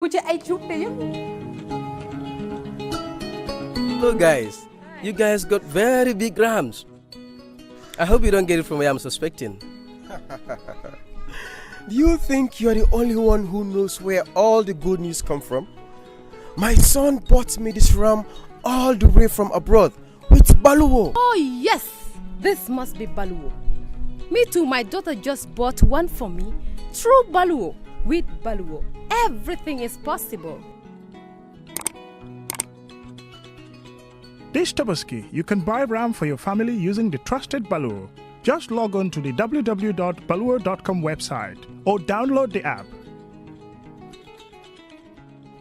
Hello guys, you guys got very big rams. I hope you don't get it from where I'm suspecting. Do you think you're the only one who knows where all the good news come from? My son bought me this ram all the way from abroad with Baloo. Oh yes, this must be Baloo. Me too, my daughter just bought one for me through Baloo. With Baloo, everything is possible. This Tabaski, you can buy RAM for your family using the trusted Baloo. Just log on to the www.baloo.com website or download the app.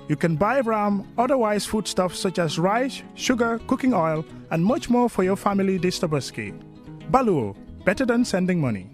You can buy RAM, otherwise foodstuffs such as rice, sugar, cooking oil, and much more for your family this Tabaski. Baloo, better than sending money.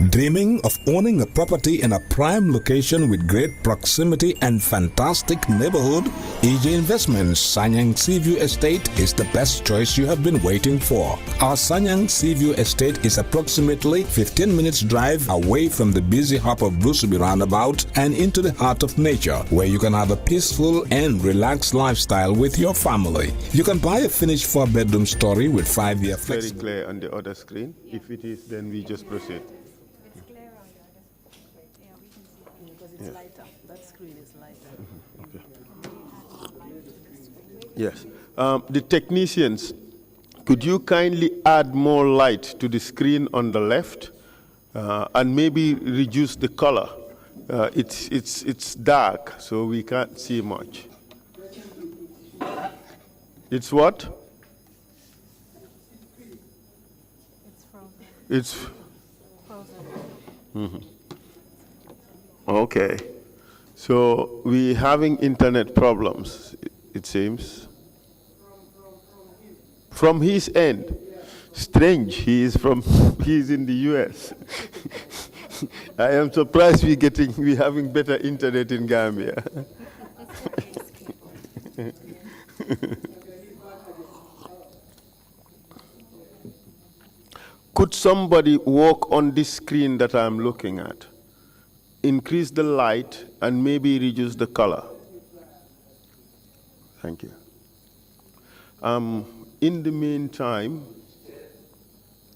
Dreaming of owning a property in a prime location with great proximity and fantastic neighborhood? EJ Investments Sanyang Seaview Estate is the best choice you have been waiting for. Our Sanyang Seaview Estate is approximately 15 minutes drive away from the busy hub of Brusubi roundabout and into the heart of nature, where you can have a peaceful and relaxed lifestyle with your family. You can buy a finished 4-bedroom story with 5-year flexible. Very clear on the other screen. If it is, then we just proceed. It's lighter. That screen is lighter. Okay. Yes. The technicians, could you kindly add more light to the screen on the left and maybe reduce the color? It's dark, so we can't see much. It's what? It's frozen. It's Frozen. Mm-hmm. Okay, so we're having internet problems, it seems. From his end. Strange, he's in the US. I am surprised we're having better internet in Gambia. Could somebody walk on this screen that I'm looking at? Increase the light and maybe reduce the color. Thank you. In the meantime,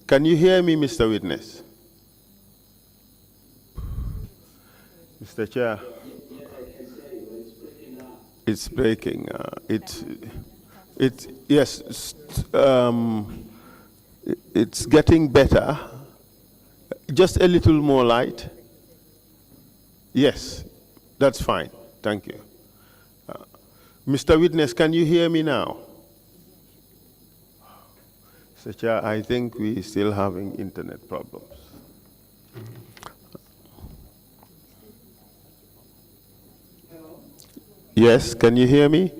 can you hear me, Mr. Witness? Mr. Chair. It's breaking. It's getting better. Just a little more light. Yes, that's fine. Thank you. Mr. Witness, can you hear me now? Mr. Chair, I think we're still having internet problems. Yes, can you hear me?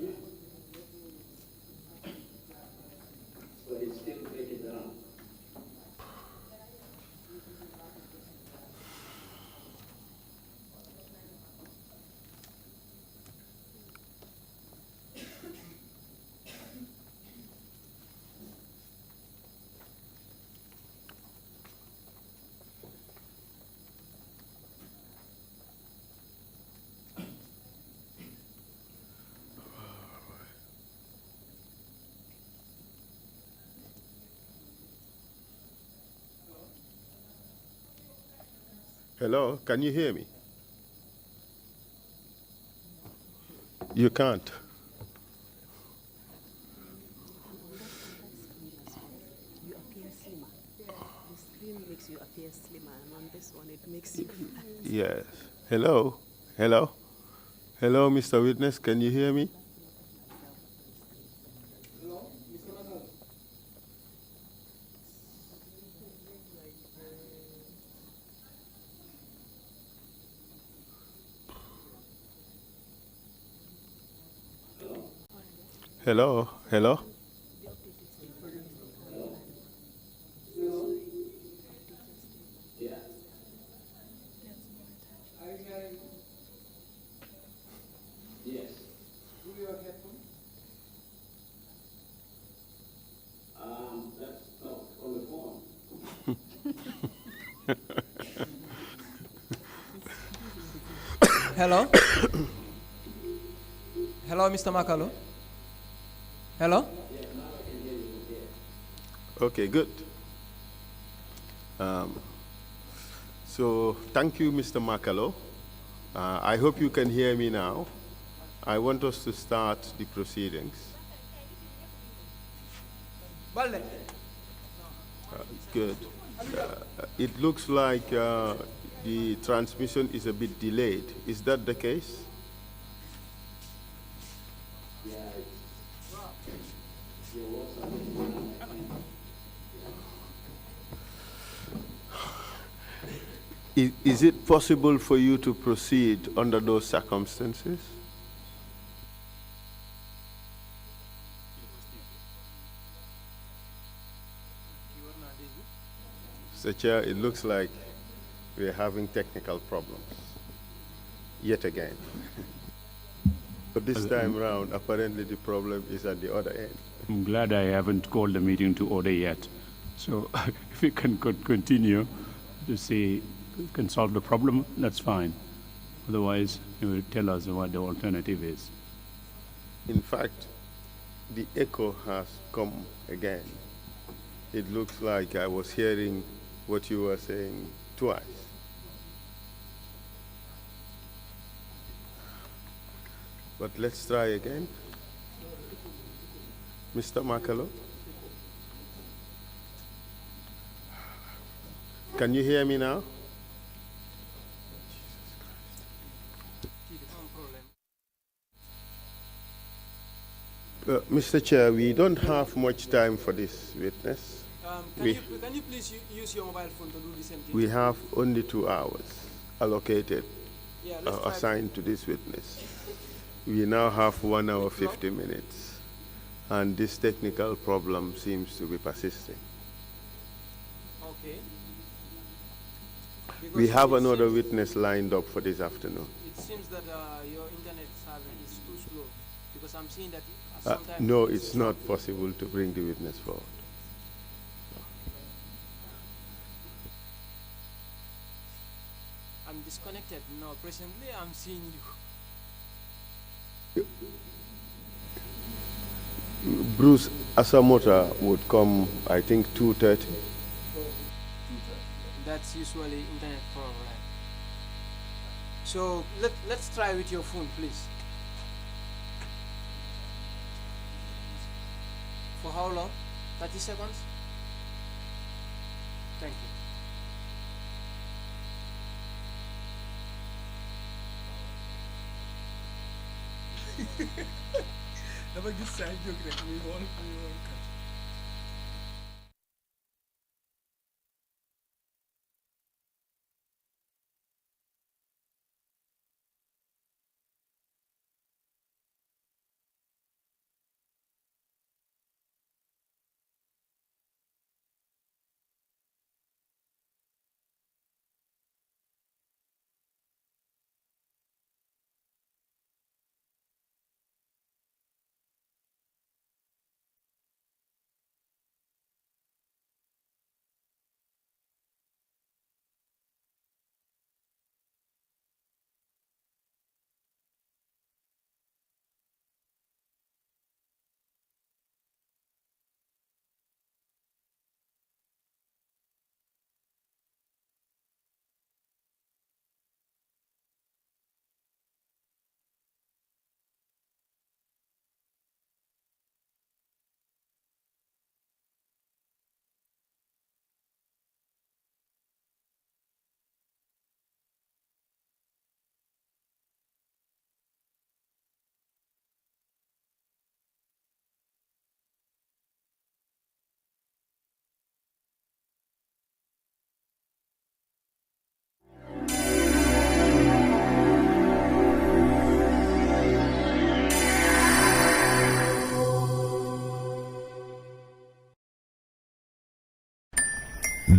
Hello, can you hear me? You can't. You appear slimmer. The screen makes you appear slimmer, and on this one it makes you flat. Yes. Hello? Hello? Hello, Mr. Witness, can you hear me? Hello? Hello? Hello? Hello, Mr. Makalo? Hello? Okay, good. So thank you, Mr. Makalo. I hope you can hear me now. I want us to start the proceedings. Good. It looks like the transmission is a bit delayed. Is that the case? Is it possible for you to proceed under those circumstances? Mr. Chair, it looks like we're having technical problems yet again. But this time round, apparently the problem is at the other end. I'm glad I haven't called the meeting to order yet. So if we can continue to see, can solve the problem, that's fine. Otherwise, you will tell us what the alternative is. In fact, the echo has come again. It looks like I was hearing what you were saying twice. But let's try again. Mr. Makalo? Can you hear me now? Mr. Chair, we don't have much time for this witness. Can you please use your mobile phone to do the same thing? We have only 2 hours allocated, Yeah, assigned to this witness. We now have 1 hour 50 minutes, and this technical problem seems to be persisting. Okay. We have another witness lined up for this afternoon. It seems that your internet service is too slow, because I'm seeing that sometimes... No, it's not possible to bring the witness forward. I'm disconnected. No, presently I'm seeing you. Bruce Asamota would come, I think, 2:30. That's usually internet problem. So let's try with your phone, please. For how long? 30 seconds? Thank you. Dapat gis sa jóg rek muy xool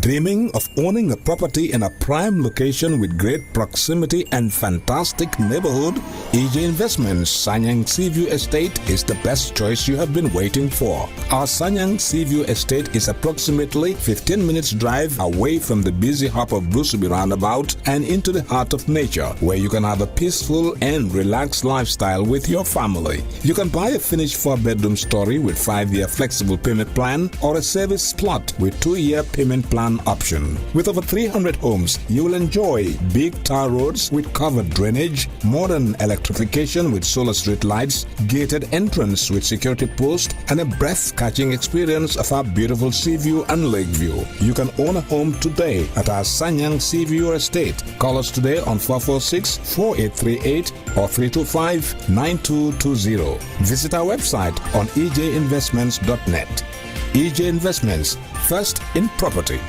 Dreaming of owning a property in a prime location with great proximity and fantastic neighborhood? EJ Investments Sanyang Seaview Estate is the best choice you have been waiting for. Our Sanyang Seaview Estate is approximately 15 minutes drive away from the busy hub of Brusubi roundabout and into the heart of nature, where you can have a peaceful and relaxed lifestyle with your family. You can buy a finished 4-bedroom story with 5-year flexible payment plan or a service plot with 2-year payment plan option. With over 300 homes, you will enjoy big tar roads with covered drainage, modern electrification with solar street lights, gated entrance with security post, and a breath-catching experience of our beautiful sea view and lake view. You can own a home today at our Sanyang Seaview Estate. Call us today on 446-4838 or 325-9220. Visit our website on ejinvestments.net. EJ Investments, first in property.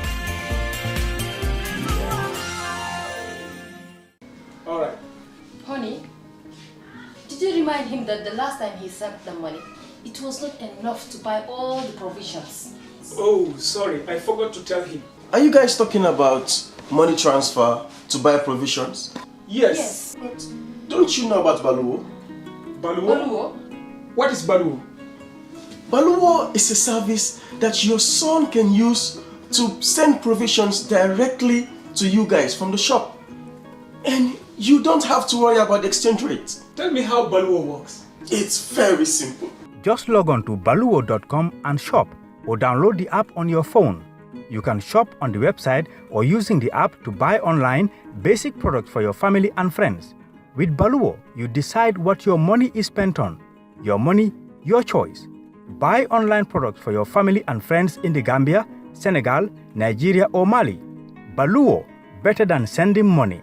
All right. Honey, did you remind him that the last time he sent the money, it was not enough to buy all the provisions? Oh, sorry, I forgot to tell him. Are you guys talking about money transfer to buy provisions? Yes. But don't you know about Baloo? Baloo? What is Baloo? Baloo is a service that your son can use to send provisions directly to you guys from the shop. And you don't have to worry about the exchange rate. Tell me how Baloo works. It's very simple. Just log on to baluo.com and shop, or download the app on your phone. You can shop on the website or using the app to buy online basic products for your family and friends. With Baloo, you decide what your money is spent on. Your money, your choice. Buy online products for your family and friends in the Gambia, Senegal, Nigeria or Mali. Baloo, better than sending money.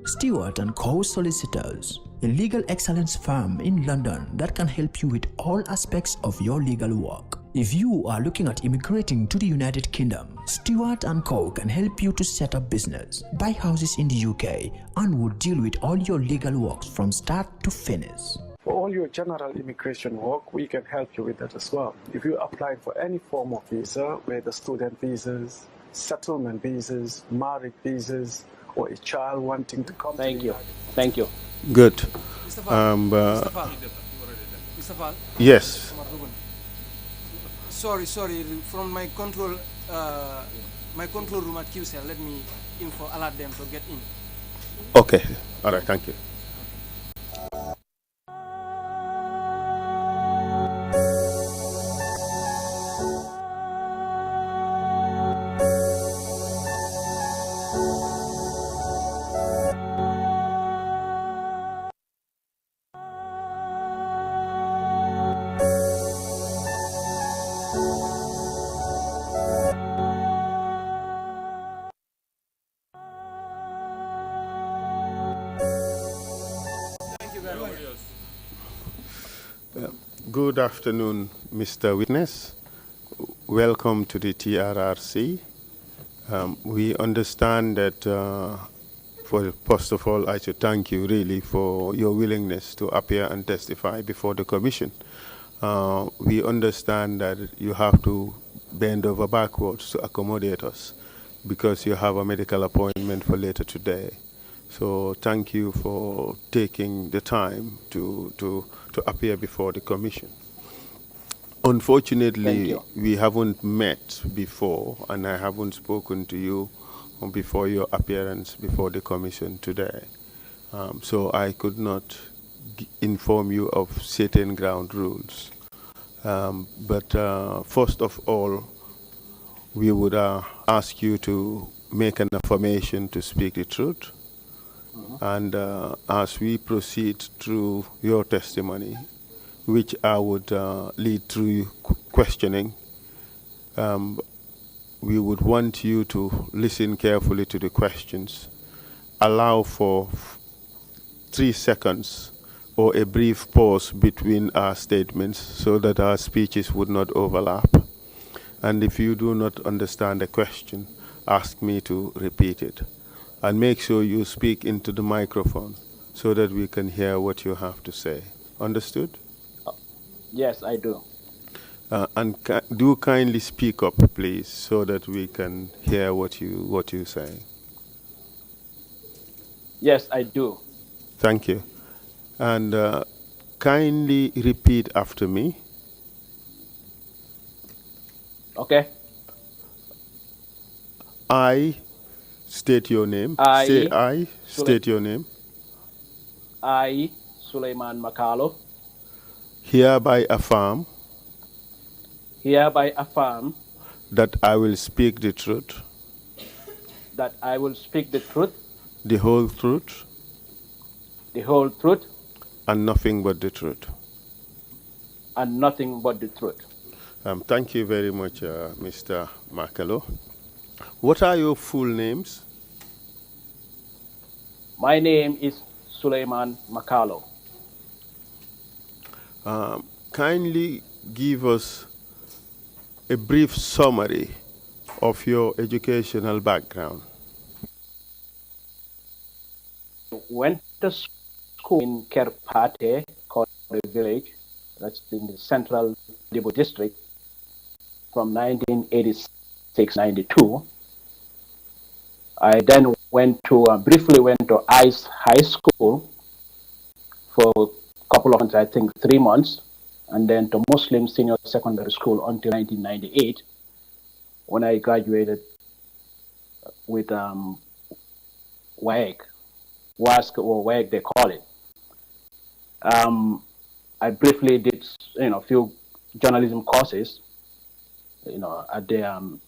Stewart & Co. Solicitors, a legal excellence firm in London that can help you with all aspects of your legal work. If you are looking at immigrating to the United Kingdom, Stewart & Co. can help you to set up business, buy houses in the UK, and will deal with all your legal works from start to finish. For all your general immigration work, we can help you with that as well. If you're applying for any form of visa, whether student visas, settlement visas, marriage visas, or a child wanting to come. Thank you. Good. Mr. Yes. Sorry, from my control room at QCell, let me alert them to get in. Okay. All right. Thank you. Good afternoon, Mr. Witness. Welcome to the TRRC. We understand that, first of all, I should thank you really for your willingness to appear and testify before the Commission. We understand that you have to bend over backwards to accommodate us because you have a medical appointment for later today. So thank you for taking the time to appear before the Commission. Unfortunately, we haven't met before, and I haven't spoken to you before your appearance before the Commission today. So I could not inform you of certain ground rules. But first of all, we would ask you to make an affirmation to speak the truth. And as we proceed through your testimony, which I would lead through questioning, we would want you to listen carefully to the questions, allow for 3 seconds or a brief pause between our statements so that our speeches would not overlap. And if you do not understand the question, ask me to repeat it. And make sure you speak into the microphone so that we can hear what you have to say. Understood? Yes, I do. And do kindly speak up, please, so that we can hear what you say. Yes, I do. Thank you. And kindly repeat after me. Okay. I state your name. Say I state your name. I, Sulayman Makalo, Hereby affirm hereby affirm that I will speak the truth, that I will speak the truth, the whole truth, and nothing but the truth. And nothing but the truth. Thank you very much, Mr. Makalo. What are your full names? My name is Sulayman Makalo. Kindly give us a brief summary of your educational background. Went to school in Kerpate, called the village, that's in the central Libel district, from 1986-92. I then briefly went to ICE High School for a couple of months, I think 3 months, and then to Muslim Senior Secondary School until 1998, when I graduated with WAG, WASC or WAG they call it. I briefly did, a few journalism courses, at the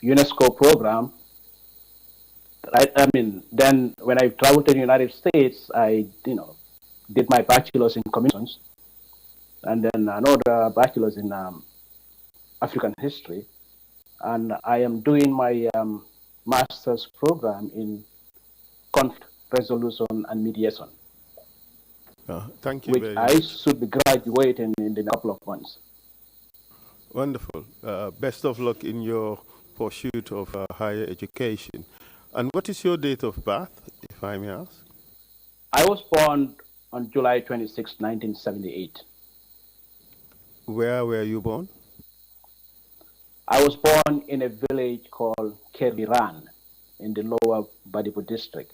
UNESCO program. Right. Then when I traveled to the United States, I, did my bachelor's in communications, and then another bachelor's in African history, and I am doing my master's program in conflict resolution and mediation. Thank you which very I much. should be graduating in a couple of months. Wonderful. Best of luck in your pursuit of higher education. And what is your date of birth, if I may ask? I was born on July 26, 1978. Where were you born? I was born in a village called Kerviran in the lower Badibu district,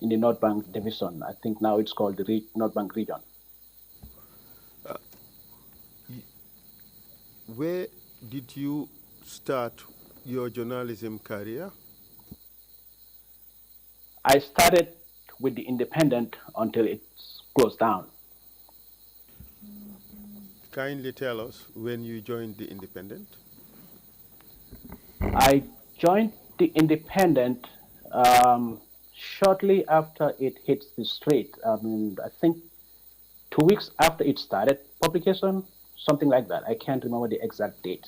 in the North Bank division. I think now it's called the North Bank region. Where did you start your journalism career? I started with the Independent until it's closed down. Kindly tell us when you joined the Independent. I joined the Independent shortly after it hits the street. I think 2 weeks after it started publication, something like that. I can't remember the exact date.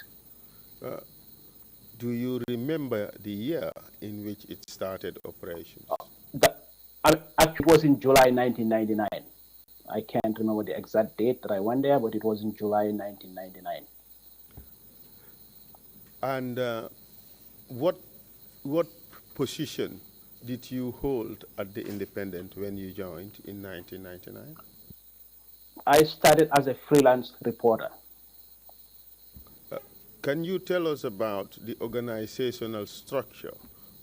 Do you remember the year in which it started operations? It was in July 1999. I can't remember the exact date that I went there, but it was in July 1999. And what position did you hold at the Independent when you joined in 1999? I started as a freelance reporter. Can you tell us about the organizational structure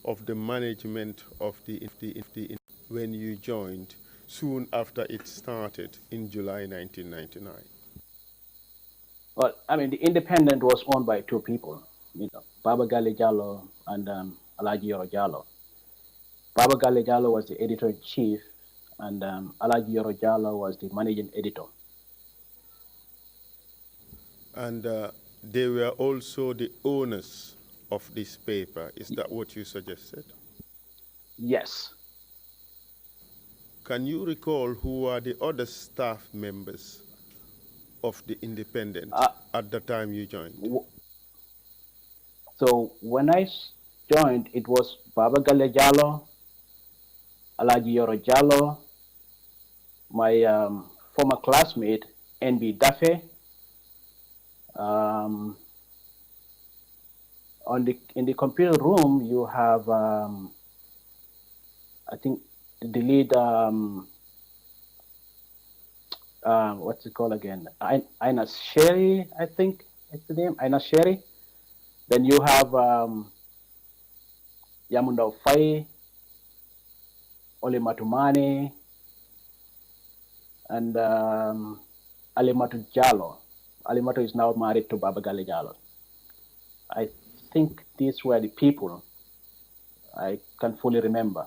of the management of the when you joined soon after it started in July 1999? Well, the Independent was owned by two people, Baba Gale Jallo and Alaji Yoro Jallo. Baba Gale Jallo was the editor-in-chief, and Alaji Yoro Jallo was the managing editor. And they were also the owners of this paper. Is that what you suggested? Yes. Can you recall who are the other staff members of the Independent at the time you joined? So when I joined, it was Baba Gale Jallo, Alaji Yoro Jallo, my former classmate, NB Dafe. In the computer room, you have, I think, the lead what's it called again? Aina Sherry, I think it's the name. Aina Sherry. Then you have Yamunda Fai, Ole Matumane, and Alimatu Jalo. Alimatu is now married to Baba Gali Jalo. I think these were the people I can fully remember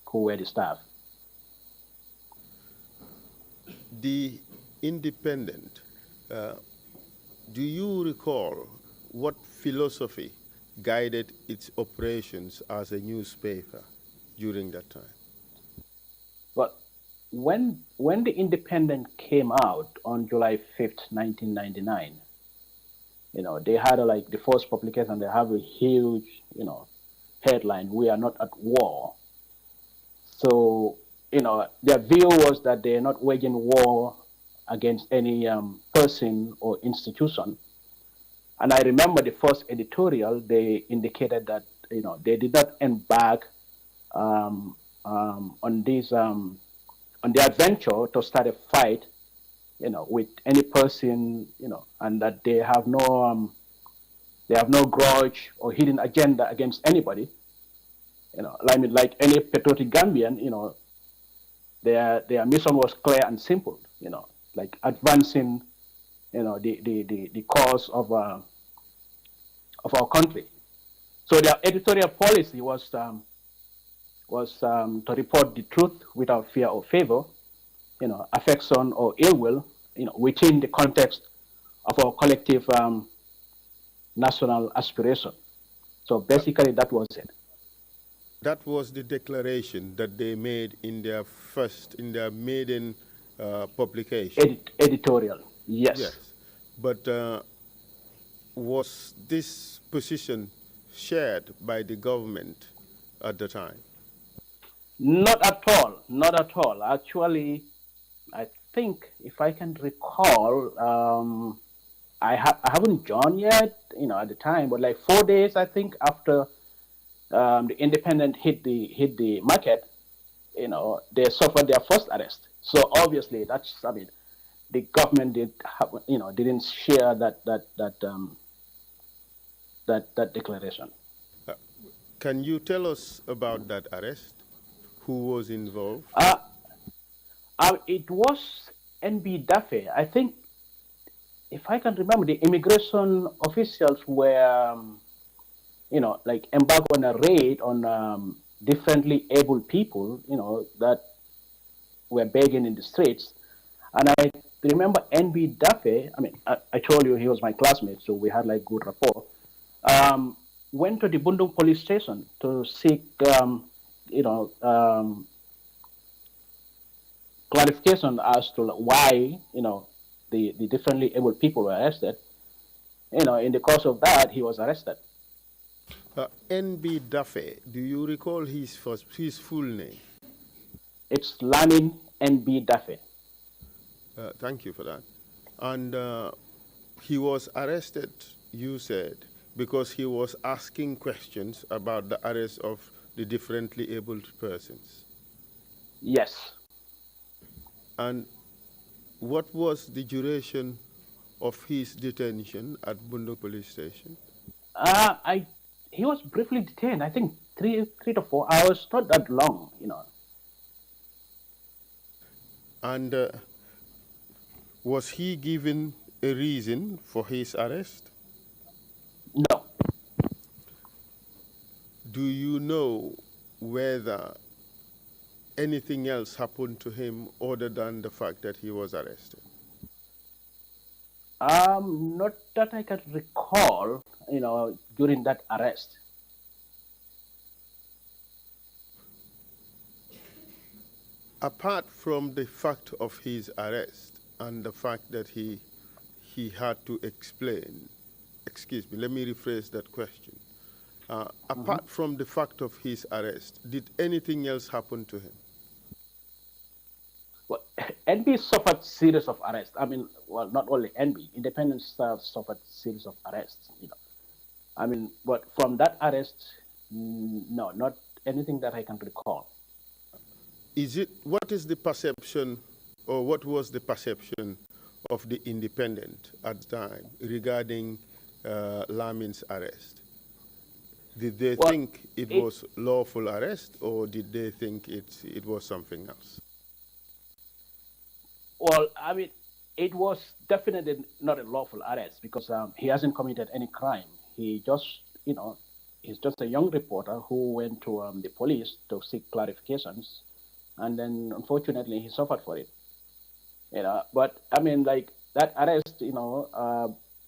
who were the staff. The Independent, do you recall what philosophy guided its operations as a newspaper during that time? Well, when the Independent came out on July 5th, 1999, they had the first publication, they have a huge, headline, "We are not at war." So, their view was that they're not waging war against any person or institution. And I remember the first editorial, they indicated that, they did not embark on the adventure to start a fight, with any person, and that they have no grudge or hidden agenda against anybody. Like any patriotic Gambian, their mission was clear and simple, like advancing, the cause of our country. So their editorial policy was to report the truth without fear or favor, affection or ill will, within the context of our collective national aspiration. So basically, that was it. That was the declaration that they made in their maiden publication. Editorial, yes. Yes, but was this position shared by the government at the time? Not at all. Not at all. Actually, I think if I can recall, I haven't joined yet, at the time, but like 4 days, I think, after the Independent hit the market, they suffered their first arrest. So obviously, the government didn't share that declaration. Can you tell us about that arrest? Who was involved? It was NB Daffy. I think, if I can remember, the immigration officials were, embarked on a raid on differently able people, that were begging in the streets. And I remember NB Daffy, I told you he was my classmate, so we had good rapport. Went to the Bundung police station to seek, clarification as to why, the differently able people were arrested. In the course of that, he was arrested. NB Daffy, do you recall his full name? It's Lamin NB Daffy. Thank you for that. And he was arrested, you said, because he was asking questions about the arrest of the differently abled persons. Yes. And what was the duration of his detention at Bundung police station? He was briefly detained. I think 3 to 4 hours, not that long, And was he given a reason for his arrest? No. Do you know whether anything else happened to him other than the fact that he was arrested? Not that I can recall, during that arrest. Apart from the fact of his arrest and the fact that he had to explain, excuse me, let me rephrase that question. Apart from the fact of his arrest, did anything else happen to him? Well, NB suffered series of arrests. Not only NB, independent staff suffered series of arrests. But from that arrest, no, not anything that I can recall. What is the perception or what was the perception of the Independent at the time regarding Lamin's arrest? Did they think it was lawful arrest, or did they think it was something else? Well, I mean, it was definitely not a lawful arrest because he hasn't committed any crime. He just, he's just a young reporter who went to the police to seek clarifications, and then unfortunately he suffered for it. But I mean, like that arrest,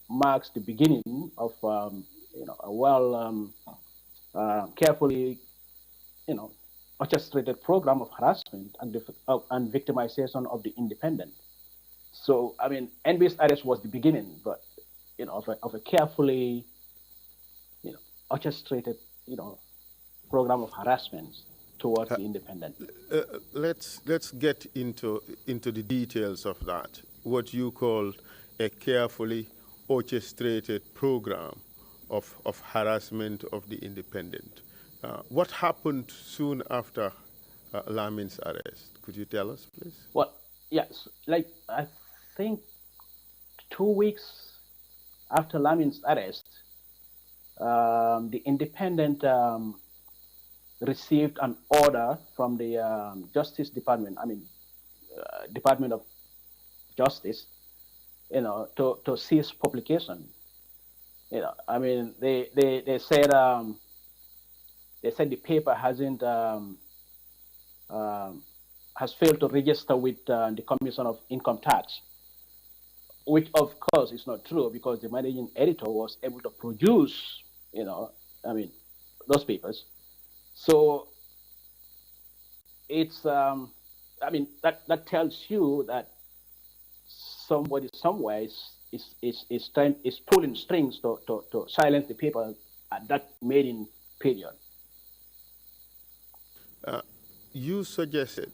marks the beginning of a carefully, orchestrated program of harassment and victimization of the Independent. So I mean, NB's arrest was the beginning, but of a carefully, orchestrated, program of harassment towards the Independent. Let's get into the details of that. What you call a carefully orchestrated program of harassment of the Independent. What happened soon after Lamin's arrest? Could you tell us, please? Well, yes, like I think 2 weeks after Lamin's arrest, the Independent received an order from the Justice Department, Department of Justice, to cease publication. I mean, they said the paper has failed to register with the Commission of Income Tax, which of course is not true because the managing editor was able to produce, those papers. So it's, that tells you that somebody somewhere is pulling strings to silence the paper at that maiden period. You suggested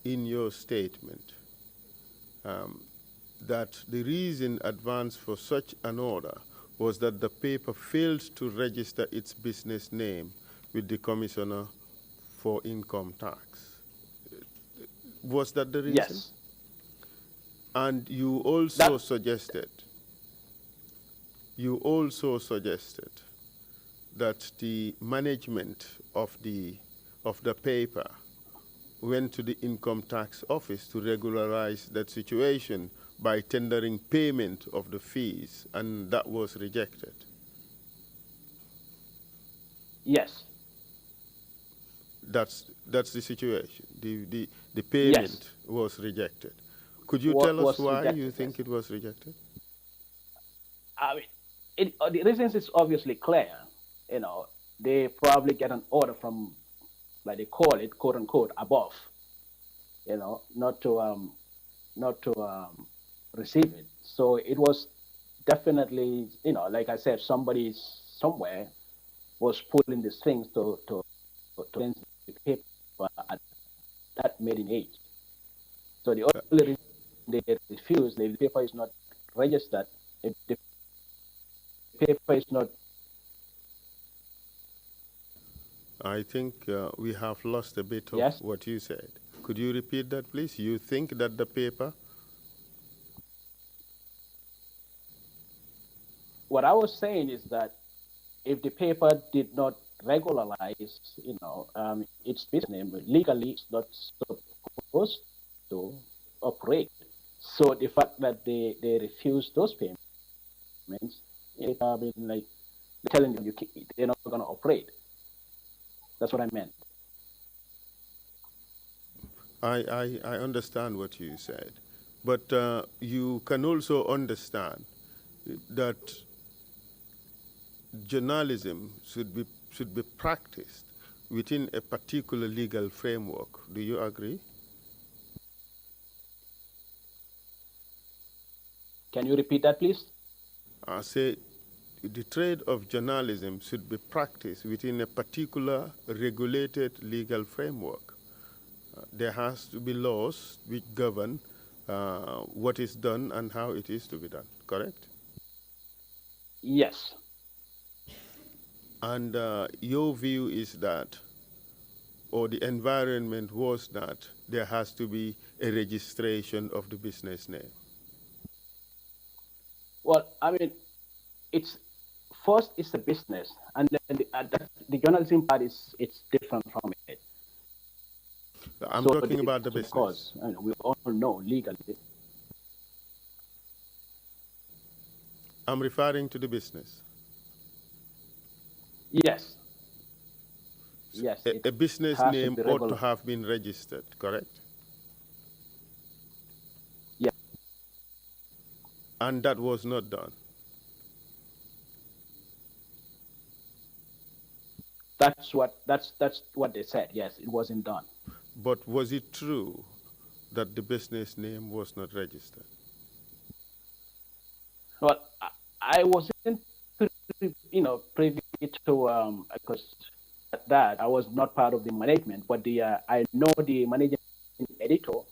in your statement that the reason advanced for such an order was that the paper failed to register its business name with the Commissioner for Income Tax. Was that the reason? Yes. And you also suggested that the management of the paper went to the Income Tax Office to regularize that situation by tendering payment of the fees, and that was rejected. Yes. That's the situation. The payment was rejected. Could you tell us why you think it was rejected? I mean, the reasons is obviously clear. They probably get an order from, like they call it, quote unquote, above. Not to receive it. So it was definitely, like I said, somebody somewhere was pulling the strings to cleanse the paper at that maiden age. So the only reason they refuse, if the paper is not registered, if the paper is not. I think we have lost a bit of what you said. Could you repeat that, please? You think that the paper? What I was saying is that if the paper did not regularize, its business name, legally it's not supposed to operate. So the fact that they refuse those payments, like telling them they're not going to operate. That's what I meant. I understand what you said, but you can also understand that journalism should be practiced within a particular legal framework. Do you agree? Can you repeat that, please? I say the trade of journalism should be practiced within a particular regulated legal framework. There has to be laws which govern what is done and how it is to be done, correct? Yes. And your view is that or the environment was that there has to be a registration of the business name? Well, I mean, it's first it's a business, and then the journalism part is it's different from it. I'm talking about the business. Because we all know legally. I'm referring to the business. Yes. Yes. A business name ought to have been registered, correct? Yeah. And that was not done. That's what they said. Yes, it wasn't done. But was it true that the business name was not registered? Well, I wasn't, privy to because that I was not part of the management, but I know the managing editor,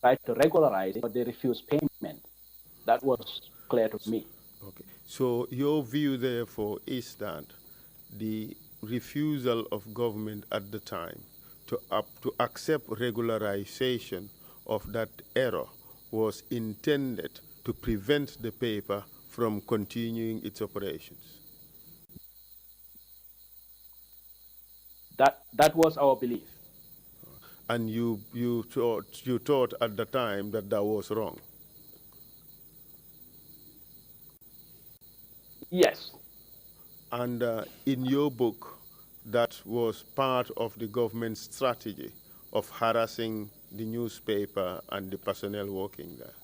tried to regularize it, but they refused payment. That was clear to me. Okay. So your view, therefore, is that the refusal of government at the time to accept regularization of that error was intended to prevent the paper from continuing its operations. That was our belief. And you thought at the time that that was wrong. Yes. And in your book, that was part of the government's strategy of harassing the newspaper and the personnel working there.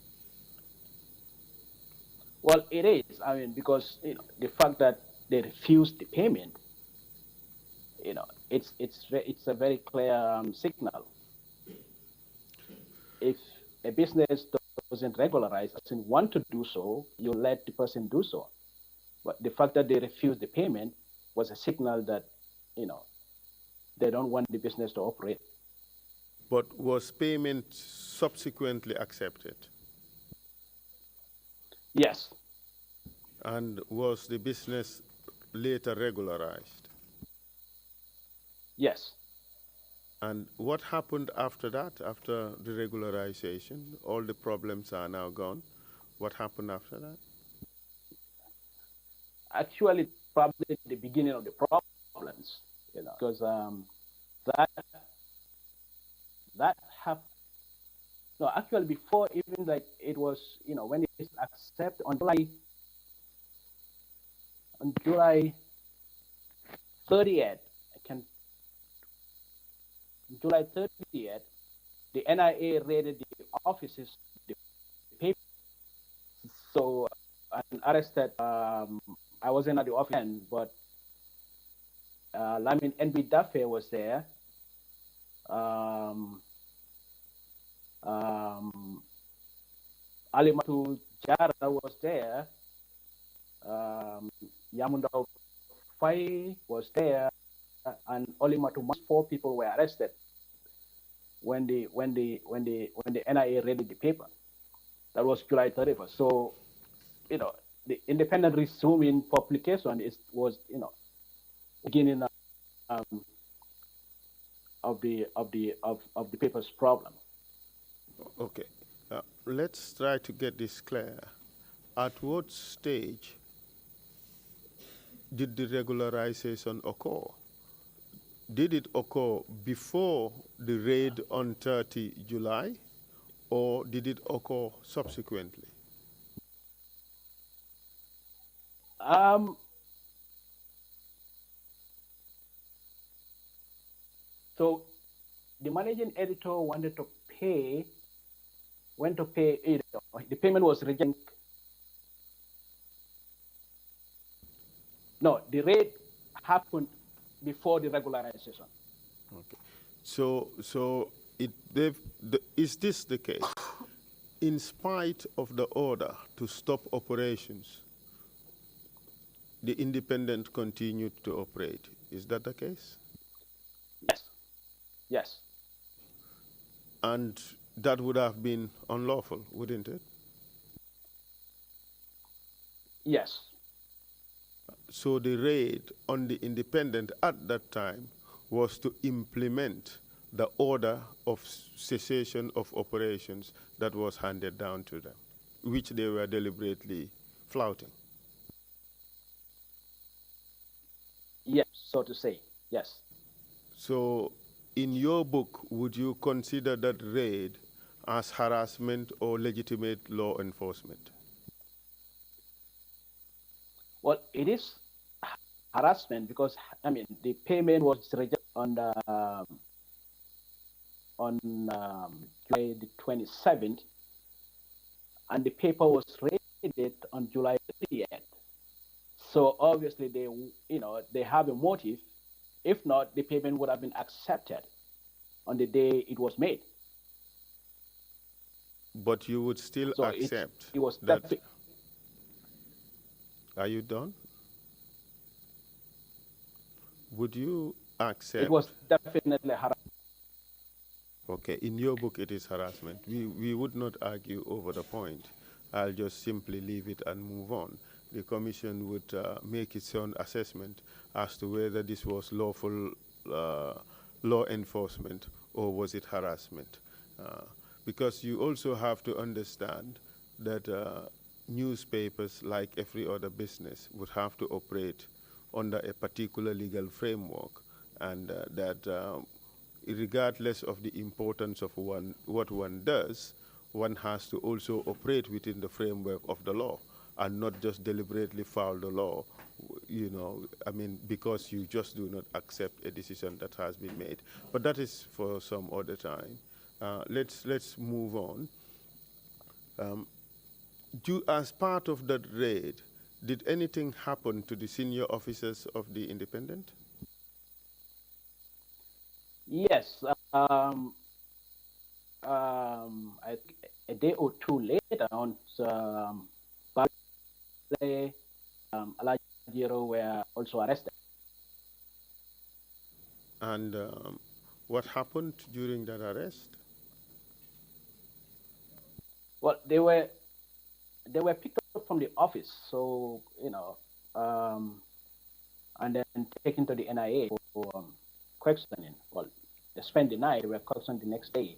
Well, it is. I mean, because the fact that they refused the payment, it's a very clear signal. If a business doesn't regularize, doesn't want to do so, you let the person do so. But the fact that they refused the payment was a signal that, they don't want the business to operate. But was payment subsequently accepted? Yes. And was the business later regularized? Yes. And what happened after that, after the regularization? All the problems are now gone. What happened after that? Actually, probably the beginning of the problems, because that happened. No, actually, before even like it was, when it's accepted on July 30th, July 30th, the NIA raided the offices, the paper. So, and arrested. I wasn't at the office then, but Lamin NB Dafe was there. Alimatu Jara was there. Yamunda Fai was there, and Olimatu, 4 people were arrested when the NIA raided the paper. That was July 31st. So, the independent resuming publication was beginning of the paper's problem. Okay, let's try to get this clear. At what stage did the regularization occur? Did it occur before the raid on 30 July, or did it occur subsequently? So the managing editor went to pay it. The payment was rejected. No, the raid happened before the regularization. Okay. So is this the case? In spite of the order to stop operations, the independent continued to operate. Is that the case? Yes. Yes. And that would have been unlawful, wouldn't it? Yes. So the raid on the independent at that time was to implement the order of cessation of operations that was handed down to them, which they were deliberately flouting. Yes, so to say, yes. So, in your book, would you consider that raid as harassment or legitimate law enforcement? Well, it is harassment because, I mean, the payment was rejected on July the 27th, and the paper was raided on July 30th. So obviously they have a motive. If not, the payment would have been accepted on the day it was made. But you would still So accept it was that. Are you done? Would you accept? It was definitely harassment. Okay, in your book it is harassment. We would not argue over the point. I'll just simply leave it and move on. The commission would make its own assessment as to whether this was lawful law enforcement or was it harassment. Because you also have to understand that newspapers, like every other business, would have to operate under a particular legal framework, and that regardless of the importance of what one does, one has to also operate within the framework of the law and not just deliberately foul the law, because you just do not accept a decision that has been made. But that is for some other time. Let's move on. As part of that raid, did anything happen to the senior officers of the Independent? Yes. I think a day or two later, on Alajiro were also arrested. And what happened during that arrest? Well, they were picked up from the office, so and then taken to the NIA for questioning. Well, they spent the night. They were questioned the next day.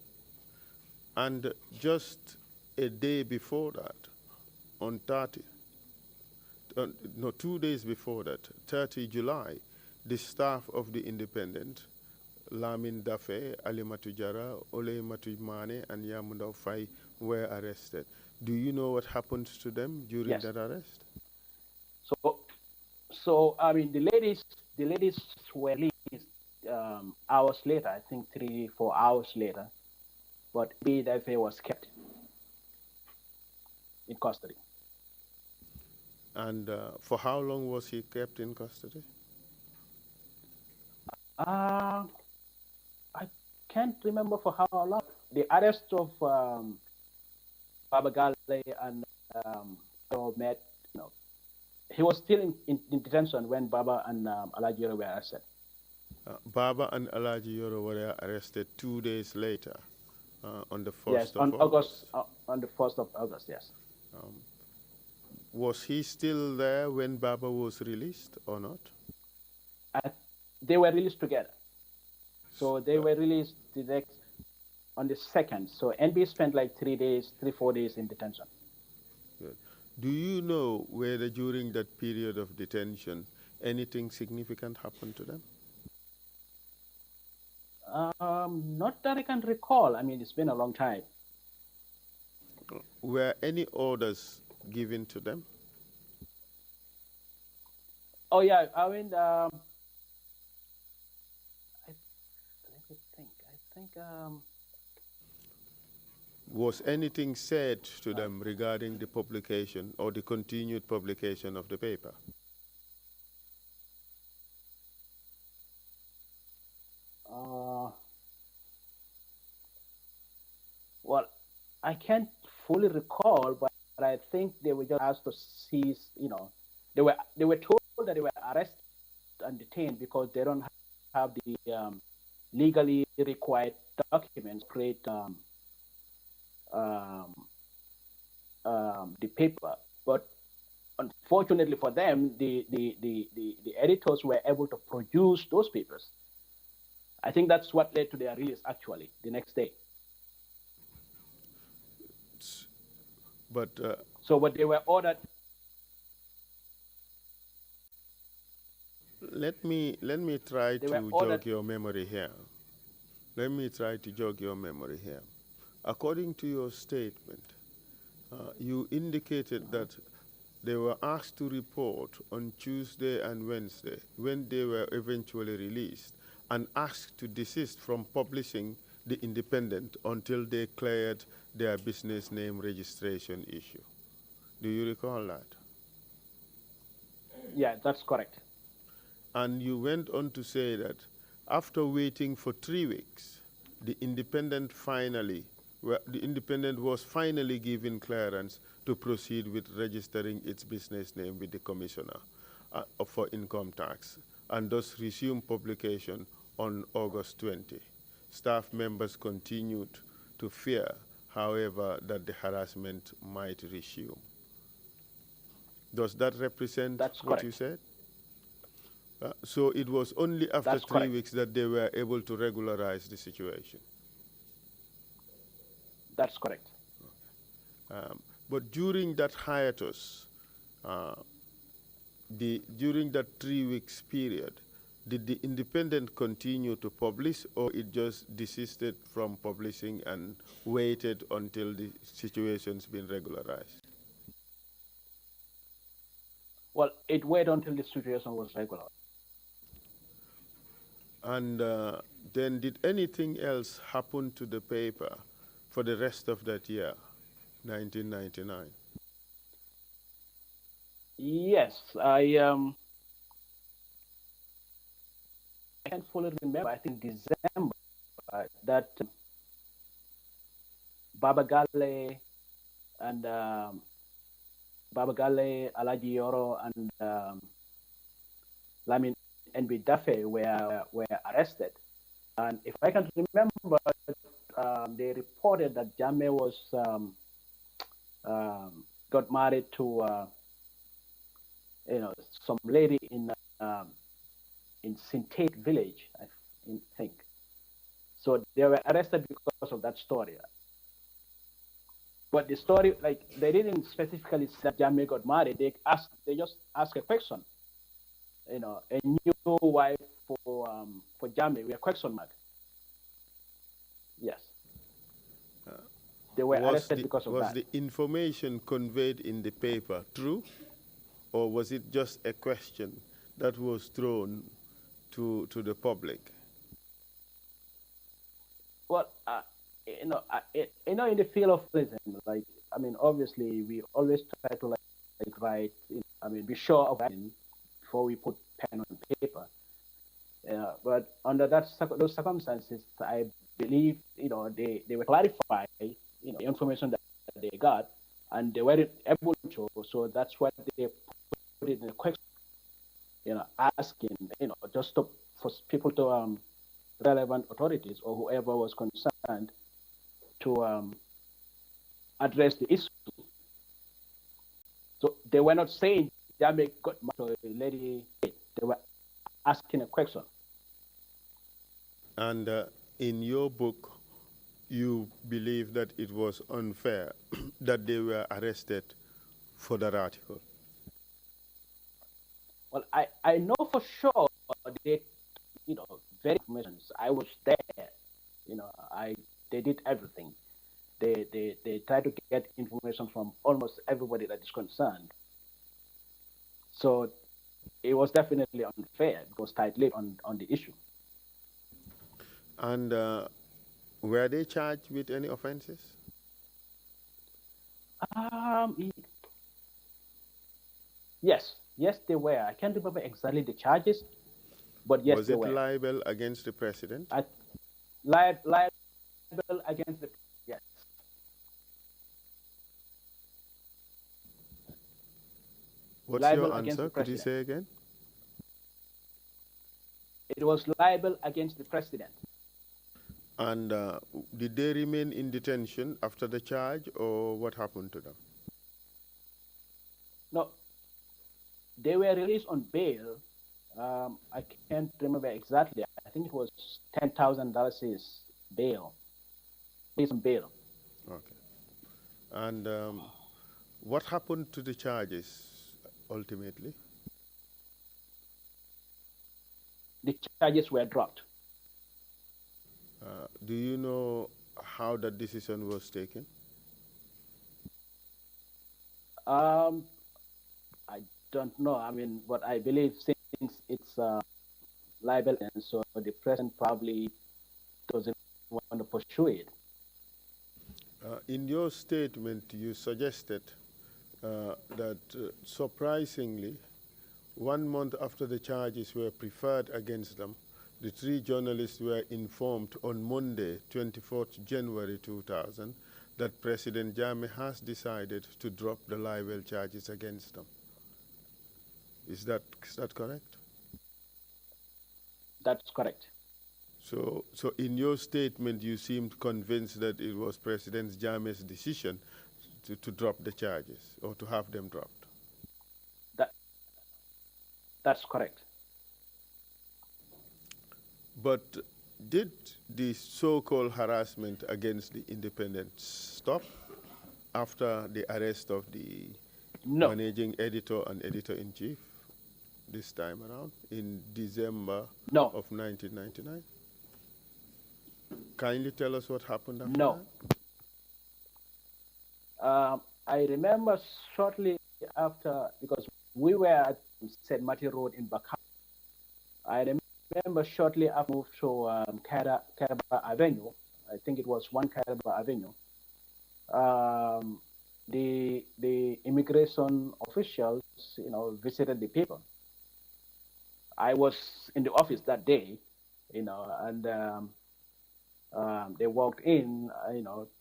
And just a day before that, on 2 days before that, 30 July, the staff of the Independent, Lamin Dafe, Alimatu Jara, Ole Mane, and Yamunda Fai, were arrested. Do you know what happened to them during that arrest? So I mean, the ladies were released hours later. I think 3-4 hours later, but Dafe was kept in custody. And for how long was he kept in custody? I can't remember for how long. The arrest of Baba Gale and met, he was still in detention when Baba and Alaji Yoro were arrested. Baba and Alaji Yoro were arrested 2 days later, on the 1st yes, of on August. On the 1st of August, yes. Was he still there when Baba was released or not? They were released together. So they were released on the 2nd. So NB spent like 3-4 days in detention. Good. Do you know whether during that period of detention anything significant happened to them? Not that I can recall. I mean, it's been a long time. Were any orders given to them? Oh yeah, I mean, let me think. I think. Was anything said to them regarding the publication or the continued publication of the paper? Well, I can't fully recall, but I think they were just asked to cease. They were told that they were arrested and detained because they don't have the legally required documents to create the paper. But unfortunately for them, the editors were able to produce those papers. I think that's what led to their release, actually, the next day. But so what they were ordered. Let me try to jog your memory here. Let me try to jog your memory here. According to your statement, you indicated that they were asked to report on Tuesday and Wednesday when they were eventually released and asked to desist from publishing the Independent until they cleared their business name registration issue. Do you recall that? Yeah, that's correct. And you went on to say that after waiting for 3 weeks, the Independent was finally given clearance to proceed with registering its business name with the Commissioner for Income Tax and thus resume publication on August 20. Staff members continued to fear, however, that the harassment might resume. Does that represent what you said? So it was only after 3 weeks that they were able to regularize the situation. That's correct. But during that hiatus, during that 3 weeks period, did the Independent continue to publish, or it just desisted from publishing and waited until the situation's been regularized? Well, it waited until the situation was regular. And then did anything else happen to the paper for the rest of that year, 1999? Yes, I can't fully remember. I think December that Baba Gale and Alaji Yoro and Lamin NB Dafe were arrested. And if I can remember, they reported that Jammeh was got married to some lady in Sintate village, I think. So they were arrested because of that story. But the story, like, they didn't specifically say that Jammeh got married. They just asked a question. A new wife for Jammeh, with a question mark. Yes. They were arrested because of that. Was the information conveyed in the paper true, or was it just a question that was thrown to the public? Well, in the field of prison, obviously we always try to write. Be sure of writing before we put pen on paper. But under those circumstances, I believe they were clarifying the information that they got, and they weren't able to. So that's what they put it in a question. Asking just for people to relevant authorities or whoever was concerned to address the issue. So they were not saying Jammeh got married to a lady. They were asking a question. And in your book, you believe that it was unfair that they were arrested for that article? Well, I know for sure they, very information. I was there. They did everything. They tried to get information from almost everybody that is concerned. So it was definitely unfair because tight-lipped on the issue. And were they charged with any offenses? Yes, they were. I can't remember exactly the charges, but yes, they were. Was it libel against the president? Libel against the yes. What's libel your answer? Could you say again? It was libel against the president. And did they remain in detention after the charge, or what happened to them? No, they were released on bail I can't remember exactly. I think it was $10,000 is bail. Is bail. Okay. And what happened to the charges ultimately? The charges were dropped. Do you know how that decision was taken? I don't know. I mean, but I believe since it's libel, and so the president probably doesn't want to pursue it. In your statement, you suggested that surprisingly, 1 month after the charges were preferred against them, the three journalists were informed on Monday, 24th January 2000, that President Jammeh has decided to drop the libel charges against them. Is that correct? That's correct. So in your statement, you seemed convinced that it was President Jammeh's decision to drop the charges or to have them dropped. That's correct. But did the so-called harassment against the independents stop after the arrest of the managing editor and editor-in-chief this time around in December of 1999? Kindly tell us what happened after that. I remember shortly after, because we were at St. Matthew Road in Bakau. I remember shortly after I moved to Karaba Avenue. I think it was 1 Karaba Avenue. The immigration officials, visited the people. I was in the office that day, and they walked in,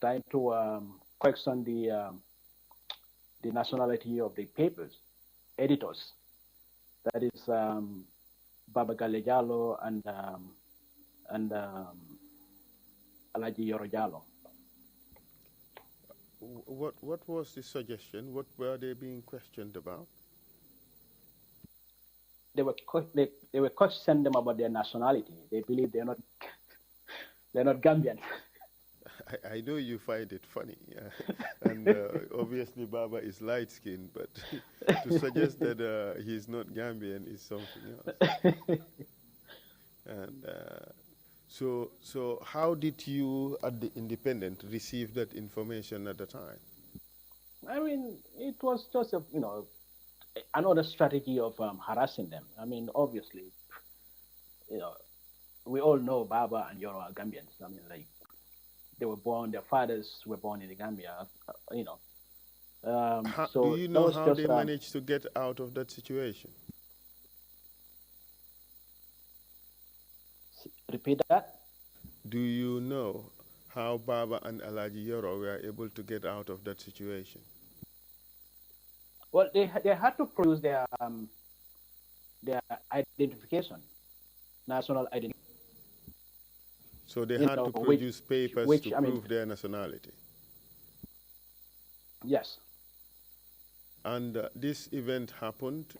trying to question the nationality of the papers, editors. That is Baba Galejalo and Alaji Yorojalo. What was the suggestion? What were they being questioned about? They were questioning them about their nationality. They believe they're not Gambian. I know you find it funny, and obviously Baba is light-skinned, but to suggest that he's not Gambian is something else. And so how did you at the Independent receive that information at the time? I mean, it was just another strategy of harassing them. I mean, obviously, we all know Baba and Yoro are Gambians. I mean, like, they were born, their fathers were born in the Gambia, do you know how they managed to get out of that situation? Repeat that? Do you know how Baba and Alaji Yoro were able to get out of that situation? Well, they had to produce their identification, national identification. So they had to produce papers to prove their nationality? Yes. And this event happened,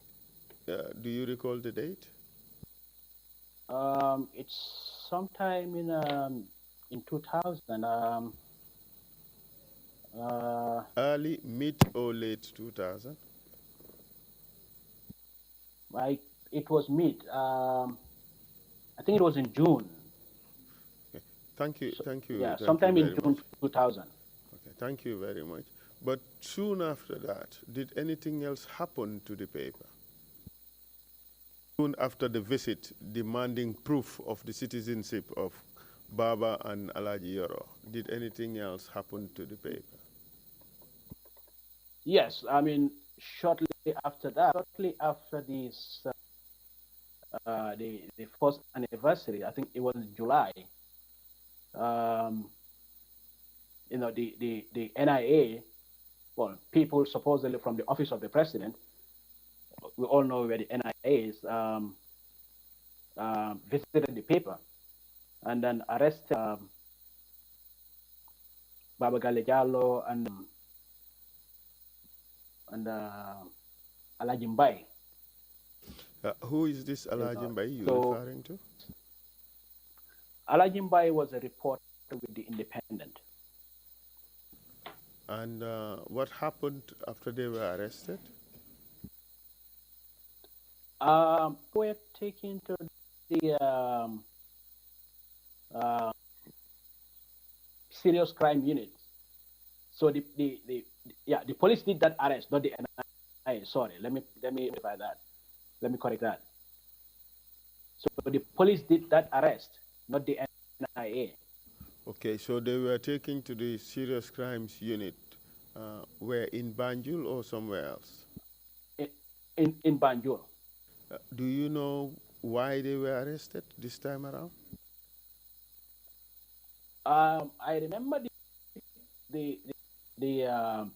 do you recall the date? It's sometime in 2000. Early, mid, or late 2000? It was mid. I think it was in June. Okay. Thank you. Yeah, sometime in June 2000. Okay, thank you very much. But soon after that, did anything else happen to the paper? Soon after the visit demanding proof of the citizenship of Baba and Alaji Yoro, did anything else happen to the paper? Yes, I mean, shortly after that, shortly after this, the first anniversary, I think it was in July. The NIA, well, people supposedly from the office of the president, we all know where the NIA is, visited the paper and then arrested Baba Galejalo and Alaji Mbai. Who is this Alajimbai you're referring to? Alajimbai was a reporter with the Independent. And what happened after they were arrested? Were taken to the serious crime unit. So the police did that arrest, not the NIA. Sorry, let me verify that. Let me correct that. So the police did that arrest, not the NIA. Okay, so they were taken to the serious crimes unit, where in Banjul or somewhere else? In Banjul. Do you know why they were arrested this time around? I remember the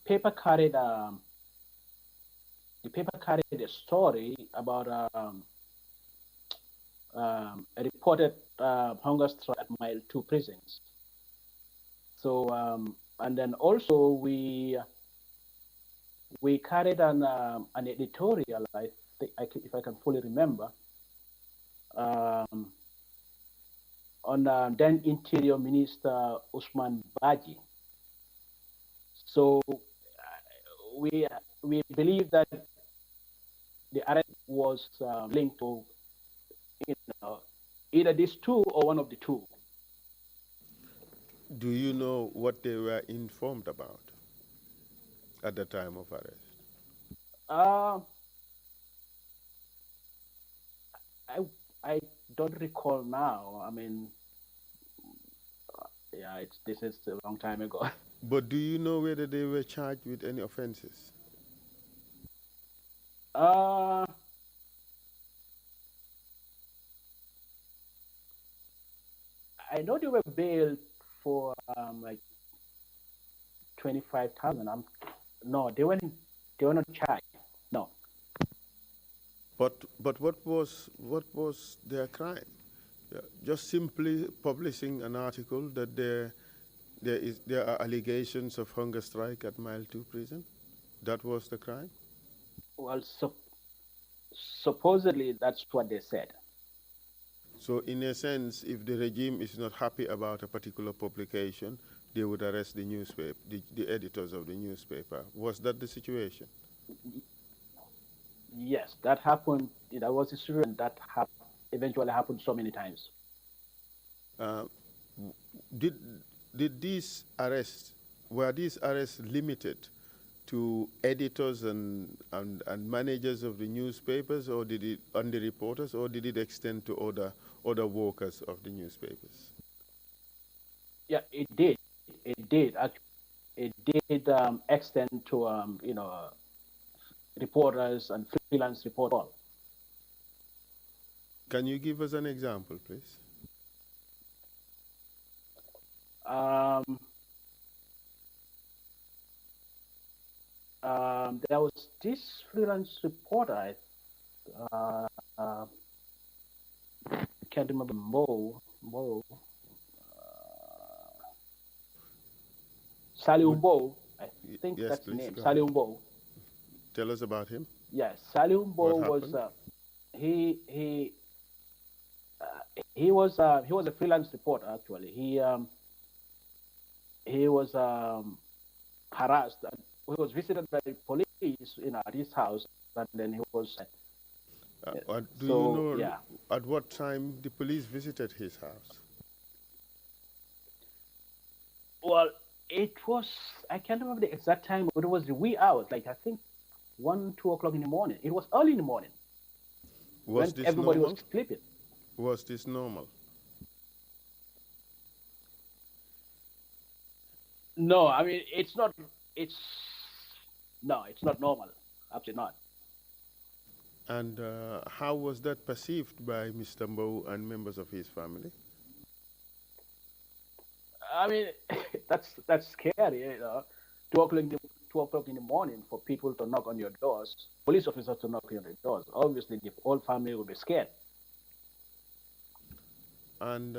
paper carried a story about a reported hunger strike at Mile 2 prisons. So and then also we carried an editorial, I think, if I can fully remember, on then Interior Minister Usman Baji. So we believe that the arrest was linked to either these two or one of the two. Do you know what they were informed about at the time of arrest? I don't recall now. I mean, yeah, this is a long time ago. But do you know whether they were charged with any offenses? I know they were bailed for like 25,000. No, they were not charged. No. But what was their crime? Just simply publishing an article that there are allegations of hunger strike at Mile 2 prison? That was the crime? Well, supposedly that's what they said. So in a sense, if the regime is not happy about a particular publication, they would arrest the newspaper, the editors of the newspaper. Was that the situation? Yes, that happened. That was the situation that eventually happened so many times. Did these arrests, were these arrests limited to editors and managers of the newspapers, or did it, and the reporters, or did it extend to other workers of the newspapers? Yeah, it did. It did. Actually, it did extend to reporters and freelance reporters. Can you give us an example, please? There was this freelance reporter, I can't remember, Saliumbo, I think yes, that's the please, name, go ahead. Saliumbo. Tell us about him. Yes, Saliumbo was he was a freelance reporter. Actually, he was harassed. He was visited by the police at his house, and then he was. Do you know at what time the police visited his house? Well, it was, I can't remember the exact time, but it was the wee hours, like I think 1, 2 o'clock in the morning. It was early in the morning. Was when this everybody normal? was sleeping. Was this normal? No, I mean, it's not normal. Absolutely not. And how was that perceived by Mr. Mbow and members of his family? I mean, that's scary, 2 o'clock in the morning for people to knock on your doors, police officers to knock on your doors. Obviously, the whole family will be scared. And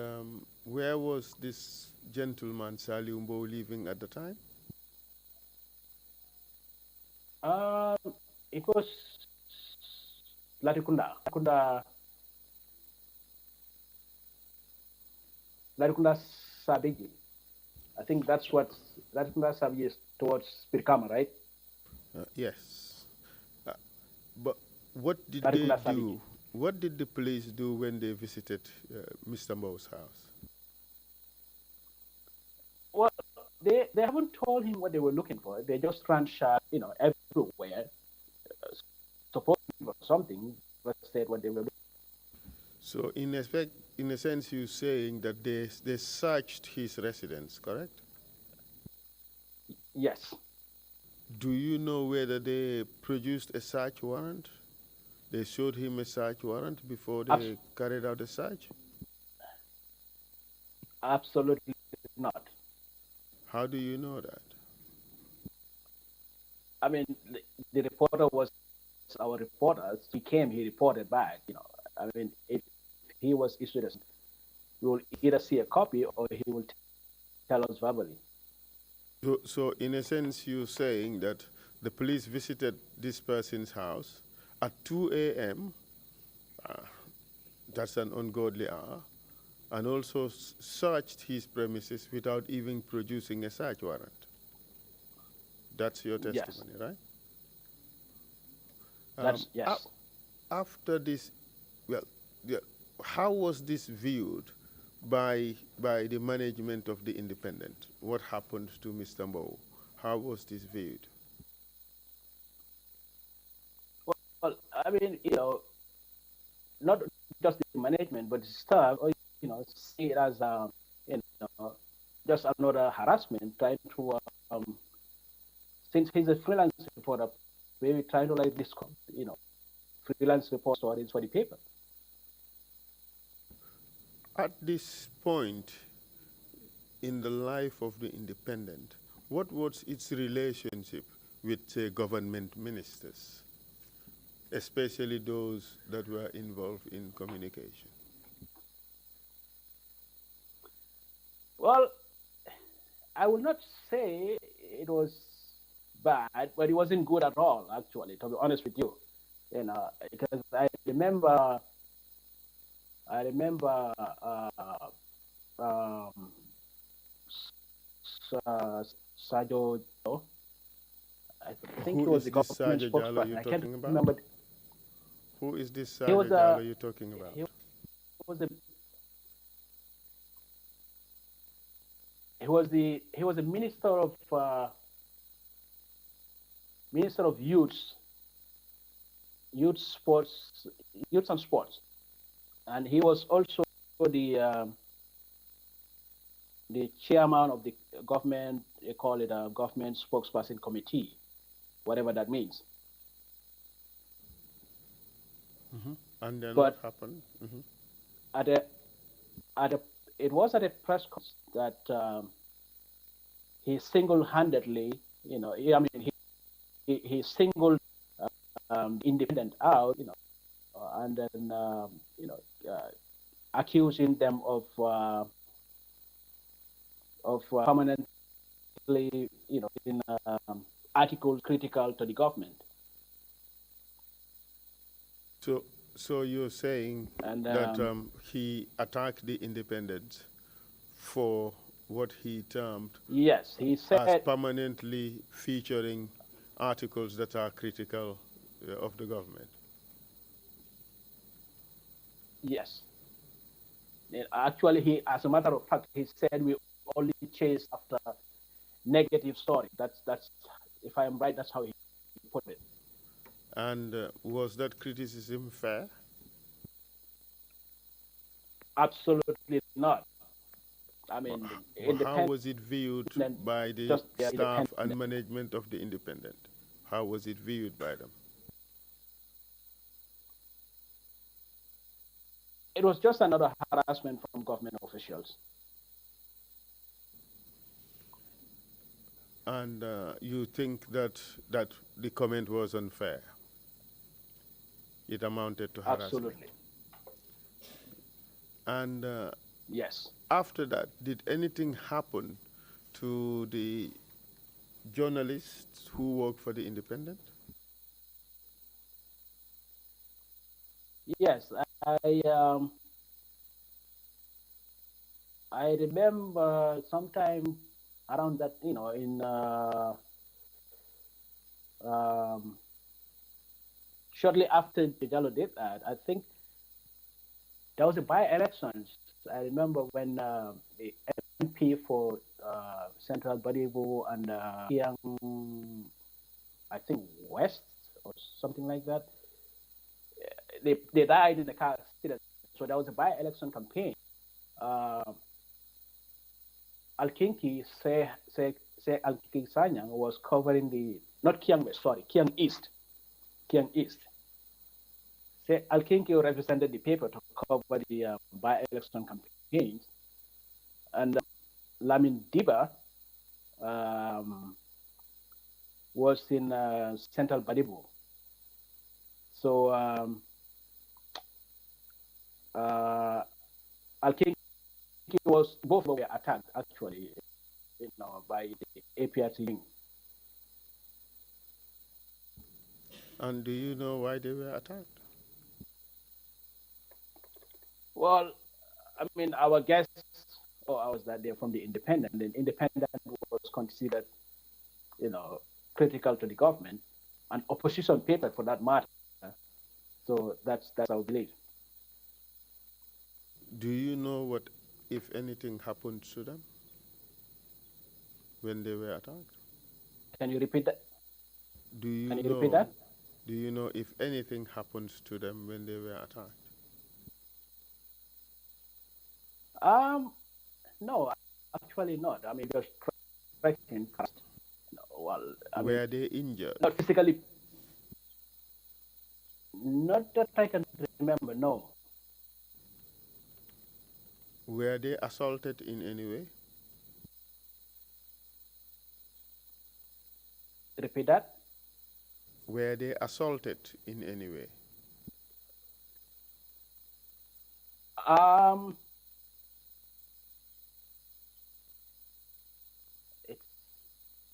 where was this gentleman, Saliumbo, living at the time? It was Latikunda. Latikunda Sabigi. I think that's what Latikunda Sabigi is towards Pirkama, right? Yes. But what did Latikunda they do? Sabigi. What did the police do when they visited Mr. Mbo's house? Well, they haven't told him what they were looking for. They just ran shot, everywhere, supposedly for something, but said what they were looking for. So, in a sense, you're saying that they searched his residence, correct? Yes. Do you know whether they produced a search warrant? They showed him a search warrant before they carried out the search? Absolutely not. How do you know that? I mean, the reporter was our reporter. He came, he reported back. I mean, if he was issued a, we will either see a copy or he will tell us verbally. So, in a sense, you're saying that the police visited this person's house at 2 a.m., that's an ungodly hour, and also searched his premises without even producing a search warrant. That's your testimony, yes. Right? Yes. After this, well, how was this viewed by the management of the Independent? What happened to Mr. Mbow? How was this viewed? Well, I mean, not just the management, but the staff, see it as, just another harassment, trying to, since he's a freelance reporter, maybe trying to like this, freelance report stories for the paper. At this point in the life of the Independent, what was its relationship with, say, government ministers, especially those that were involved in communication? Well, I would not say it was bad, but it wasn't good at all, actually, to be honest with you. Because I remember Sajo, I think he was the government spokesperson. I can't remember. Who is this Sajo Jallo you're talking about? He was the minister of youth and sports, and he was also the chairman of the government. They call it a government spokesperson committee, whatever that means. Mm-hmm. And then what happened? Mm-hmm. It was at a press conference that he single-handedly, he singled Independent out, and then accusing them of permanently, in articles critical to the government. So you're saying that he attacked the Independents for what he termed yes, he said as permanently featuring articles that are critical of the government. Yes. Actually, as a matter of fact, he said we only chase after negative story. That's if I am right, that's how he put it. And was that criticism fair? Absolutely not. I mean, how was it viewed by the staff and management of the Independent? How was it viewed by them? It was just another harassment from government officials. And you think that the comment was unfair? It amounted to harassment? Absolutely. And yes. After that, did anything happen to the journalists who work for the Independent? Yes, I remember sometime around that, in shortly after Jallo did that, I think there was a by-elections. I remember when the MP for Central Badibu and Kiang, I think West or something like that, they died in the car accident. So there was a by-election campaign. Alkinki say Alkinki Sanyang was covering the not Kiang West, sorry, Kiang East. Kiang East. Say Alkinki represented the paper to cover the by-election campaigns, and Lamin Diba was in Central Badibu. So Alkinki was both were attacked actually, by the APRC. And do you know why they were attacked? Well, I mean, our guests or ours that they're from the independent, and independent was considered, critical to the government, and opposition paper for that matter. So that's our belief. Do you know what, if anything, happened to them when they were attacked? Can you repeat that? Do you Can you know? repeat that? Do you know if anything happens to them when they were attacked? No, actually not. I mean, just striking. Well, Were they injured? Not physically. Not that I can remember. No. Were they assaulted in any way? Repeat that. Were they assaulted in any way?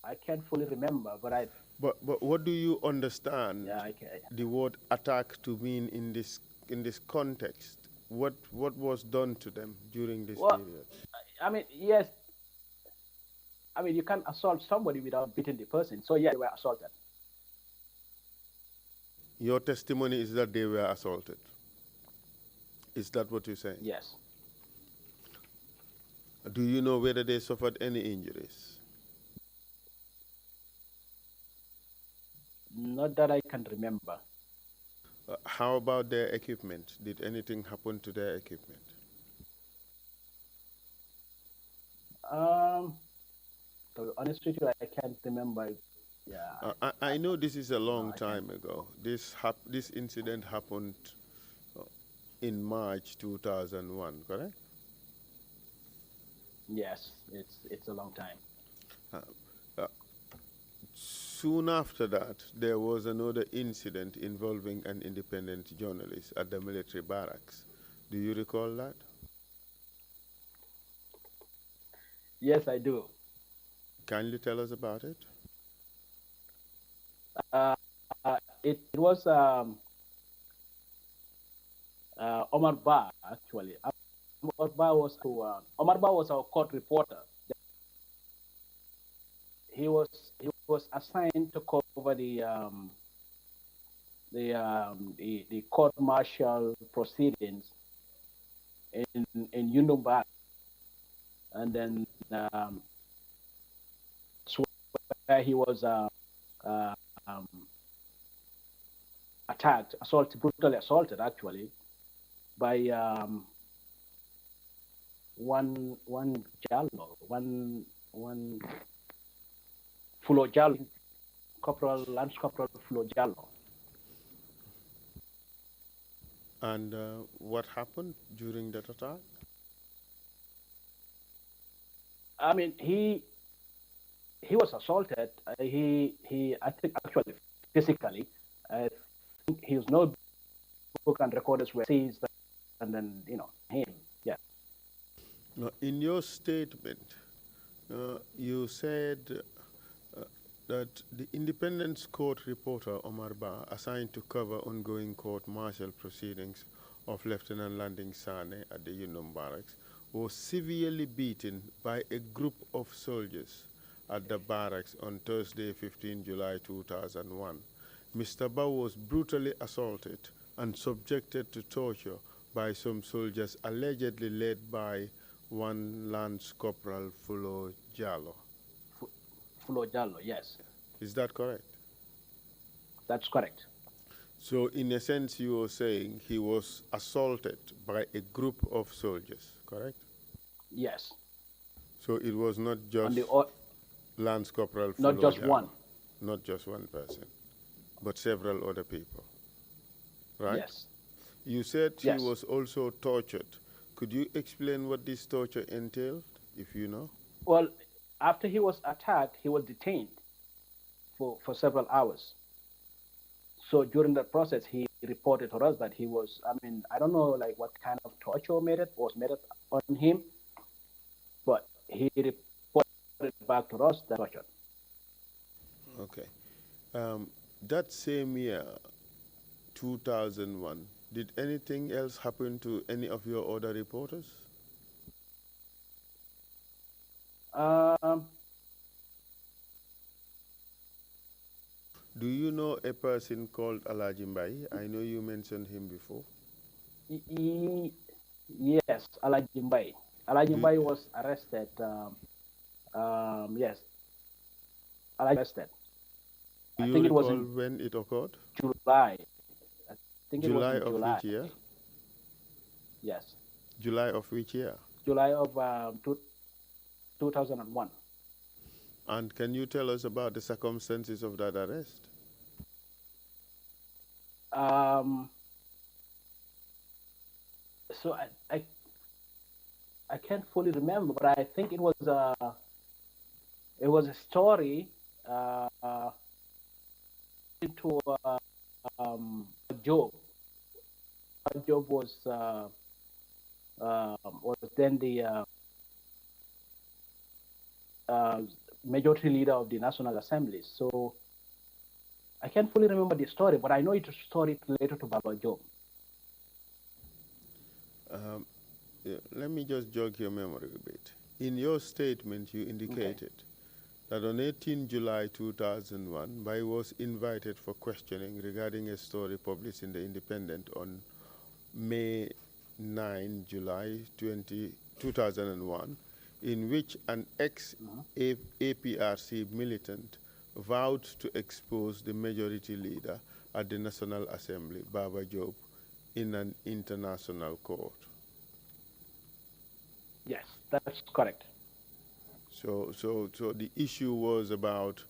I can't fully remember, but But what do you understand okay. the word attack to mean in this context? What was done to them during this period? I mean, yes. I mean, you can't assault somebody without beating the person. So yeah, they were assaulted. Your testimony is that they were assaulted. Is that what you're saying? Yes. Do you know whether they suffered any injuries? Not that I can remember. How about their equipment? Did anything happen to their equipment? To be honest with you, I can't remember. Yeah. I know this is a long time ago. This incident happened in March 2001, correct? Yes, it's a long time. Soon after that, there was another incident involving an independent journalist at the military barracks. Do you recall that? Yes, I do. Can you tell us about it? It was Omar Ba, actually. Omar Ba was our court reporter. He was assigned to cover the court martial proceedings in Yundumba, and then where he was attacked, brutally assaulted, actually, by one Jallo, one Fulo Jallo, Lance Corporal Fulo Jallo. And what happened during that attack? I mean, he was assaulted. I think actually physically. I think his notebook and recorders were seized, and then him. Yeah. Now, in your statement, you said that the Independence Court reporter Omar Ba, assigned to cover ongoing court-martial proceedings of Lieutenant Landing Sane at the Union Barracks, was severely beaten by a group of soldiers at the barracks on Thursday, 15 July 2001. Mr. Ba was brutally assaulted and subjected to torture by some soldiers allegedly led by one Lance Corporal Fulo Jallo. Fulo Jallo, yes. Is that correct? That's correct. So in a sense you were saying he was assaulted by a group of soldiers, correct? Yes. So it was not just Lance Corporal Fulo Not just Jallo, one. not just one person, but several other people, right? Yes. You said Yes. he was also tortured. Could you explain what this torture entailed, if you know? Well, after he was attacked, he was detained for several hours. So during that process, he reported to us that he was, I don't know like what kind of torture was made on him, but he reported back to us that torture. Okay. That same year, 2001, did anything else happen to any of your other reporters? Do you know a person called Alaji Mbai? I know you mentioned him before. Yes, Alaji Mbai. Alaji Mbai was arrested. Yes, Alaji arrested. Do I you think it was recall in when it occurred? July. I think it July was in of July. which year? Yes. July of which year? July of 2001. And can you tell us about the circumstances of that arrest? So I can't fully remember, but I think it was a story into Job. Job was then the majority leader of the National Assembly. So I can't fully remember the story, but I know it's a story related to Baba Job. Let me just jog your memory a bit. In your statement, you indicated that on 18 July 2001, Bai was invited for questioning regarding a story published in The Independent on May 9, July 2001, in which an ex-APRC militant vowed to expose the majority leader at the National Assembly, Baba Job, in an international court. Yes, that's correct. So the issue was about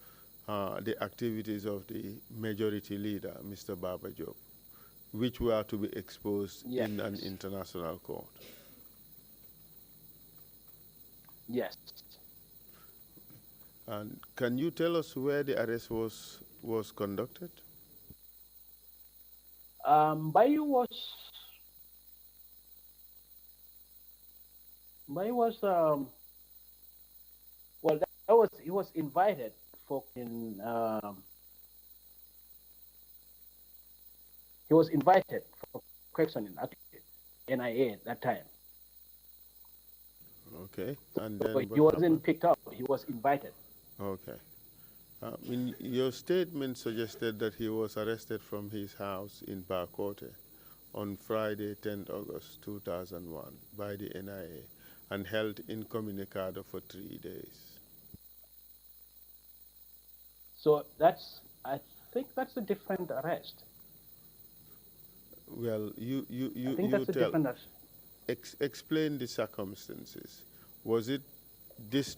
the activities of the majority leader, Mr. Baba Job, which were to be exposed in an international court. Yes. And can you tell us where the arrest was conducted? Bai was well, he was invited for he was invited for questioning at NIA at that time. Okay, and then but he wasn't picked up. He was invited. Okay. Your statement suggested that he was arrested from his house in Bakote on Friday, 10 August 2001 by the NIA and held incommunicado for 3 days. So I think that's a different arrest. Well, you explain the circumstances. Was it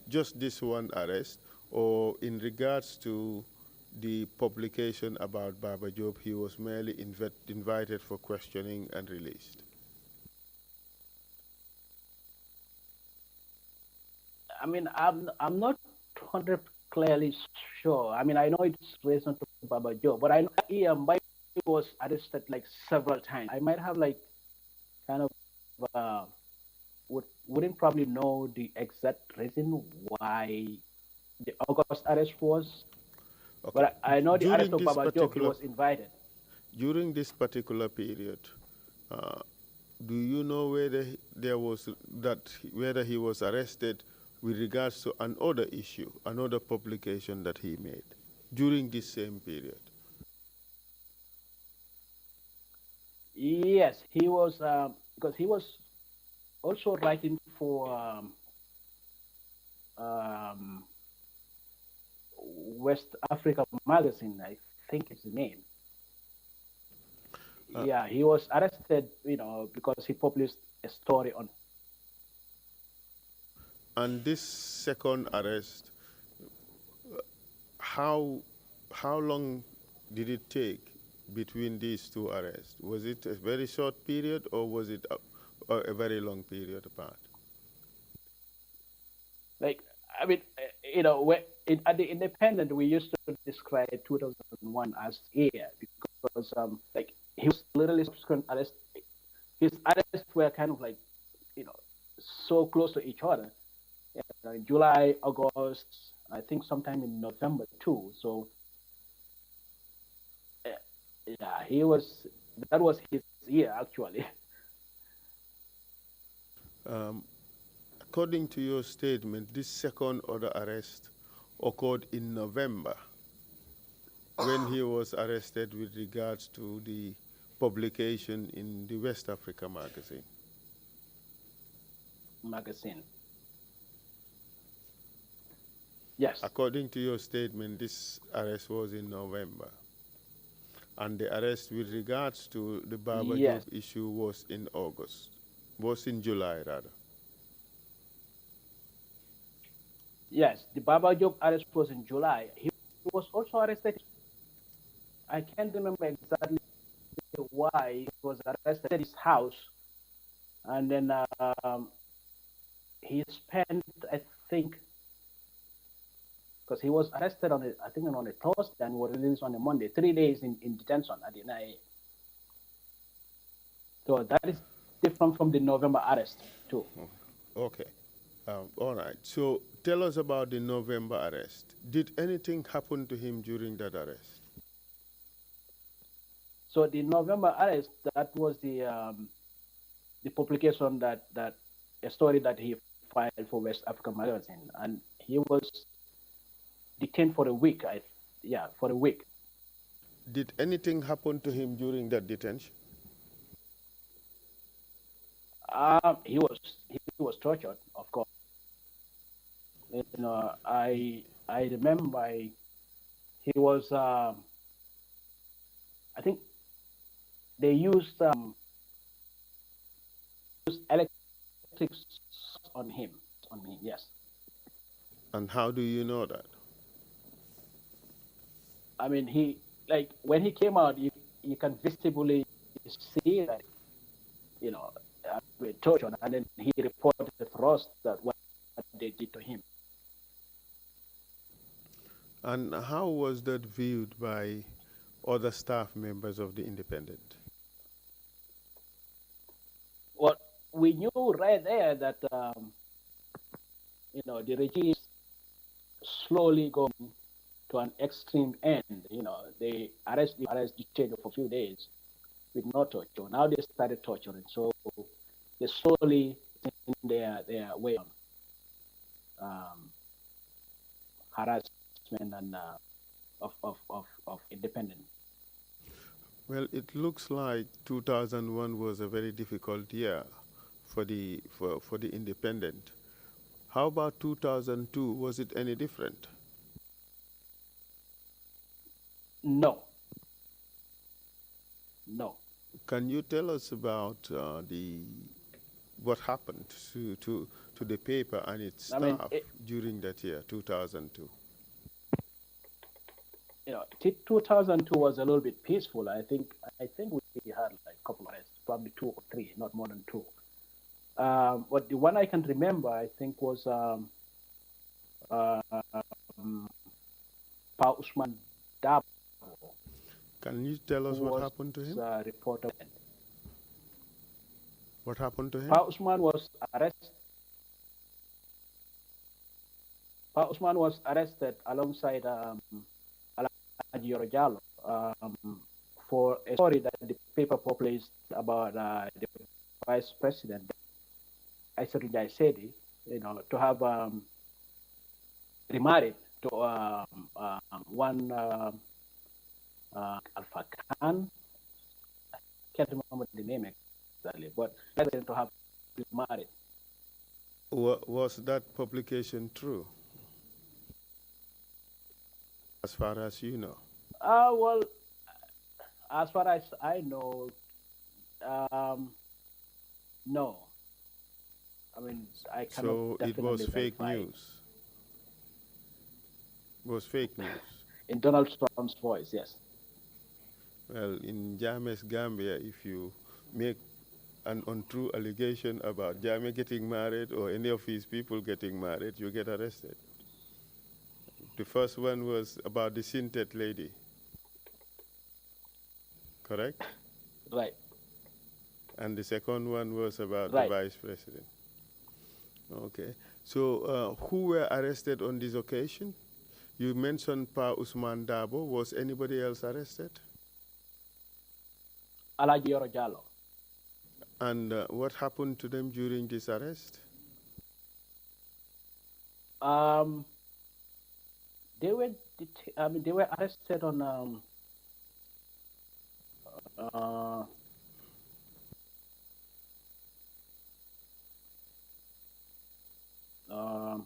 just this one arrest, or in regards to the publication about Baba Job, he was merely invited for questioning and released? I'm not 100 clearly sure. I know it's relation to Baba Job, but I know Ian Bai was arrested like several times. I might have like kind of wouldn't probably know the exact reason why the August arrest was. But I know the arrest During of this Baba Job, he particular was invited. during this particular period, do you know whether whether he was arrested with regards to another issue, another publication that he made during this same period? Yes, he was, because he was also writing for West Africa Magazine, I think is the name. Yeah, he was arrested, because he published a story on. And this second arrest, how long did it take between these two arrests? Was it a very short period, or was it a very long period apart? Like, I mean, at the Independent, we used to describe 2001 as year because, like, he was literally subsequent arrest. His arrests were kind of like, so close to each other. In July, August, I think sometime in November too. So, yeah, that was his year actually. According to your statement, this second order arrest occurred in November when he was arrested with regards to the publication in the West Africa magazine. Yes. According to your statement, this arrest was in November. And the arrest with regards to the Baba Job issue was in July rather. Yes, the Baba Job arrest was in July. He was also arrested. I can't remember exactly why he was arrested at his house. And then he spent, I think, because he was arrested on a Thursday and was released on a Monday, 3 days in detention at the NIA. So that is different from the November arrest too. Okay. All right. So tell us about the November arrest. Did anything happen to him during that arrest? So the November arrest, that was the publication that a story that he filed for West Africa Magazine, and he was detained for a week. For a week. Did anything happen to him during that detention? He was tortured, of course. I remember he was. I think they used electric on him. Yes. And how do you know that? I mean, when he came out, you can visibly see that, tortured, and then he reported for us that what they did to him. And how was that viewed by other staff members of the Independent? Well, we knew right there that the regime is slowly going to an extreme end. They arrest detained for a few days with no torture. Now they started torturing, so they slowly in their way on harassment and of independence. Well, it looks like 2001 was a very difficult year for the Independent. How about 2002? Was it any different? No. Can you tell us about what happened to the paper and its staff during that year, 2002? 2002 was a little bit peaceful. I think we had like a couple of arrests, probably 2 or 3, not more than 2. But the one I can remember, I think, was Pa Usman Dabo. Can you tell us what happened to him? Reporter. What happened to him? Pa Usman was arrested. Pa Usman was arrested alongside Alaji Yorojalo for a story that the paper published about the vice president, Aissatou Njie Sedi, to have remarried to one Alpha Khan. I can't remember the name exactly, but to have remarried. Was that publication true? As far as you know? Well, as far as I know, no. I mean, I cannot So it definitely was fake verify. news. It was fake news. In Donald Trump's voice, yes. Well, in Jammeh's Gambia, if you make an untrue allegation about Jammeh getting married or any of his people getting married, you get arrested. The first one was about the Sintet lady. Correct? Right. And the second one was about Right. the vice president. Okay. So who were arrested on this occasion? You mentioned Pa Usman Dabo. Was anybody else arrested? Alaji Yorojalo. And what happened to them during this arrest? They were they were arrested on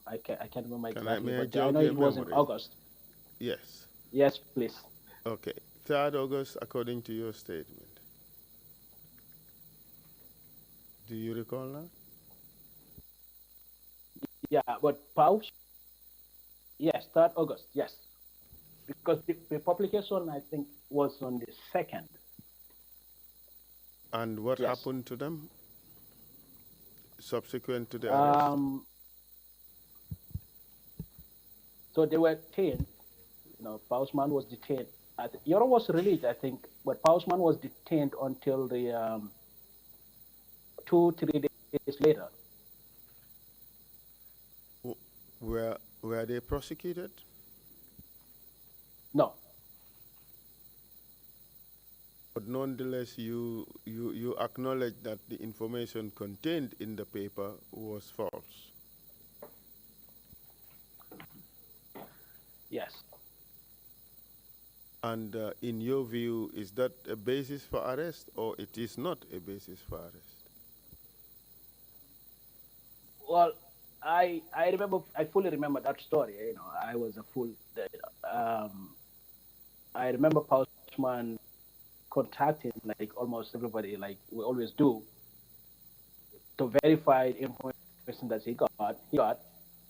I can't remember exactly, but I know it was in August. Yes. Yes, please. Okay. 3rd August, according to your statement. Do you recall that? Yeah, but Pauch, yes, 3rd August, yes. Because the publication, I think, was on the 2nd. And what Yes. happened to them subsequent to the arrest? So they were detained. Pausman was detained. Yoro was released, I think, but Pausman was detained until the 2-3 days later. Were they prosecuted? No. But nonetheless, you acknowledge that the information contained in the paper was false. Yes. And in your view, is that a basis for arrest or it is not a basis for arrest? Well, I fully remember that story. I was a fool. I remember Pausman contacting like almost everybody, like we always do, to verify information that he got,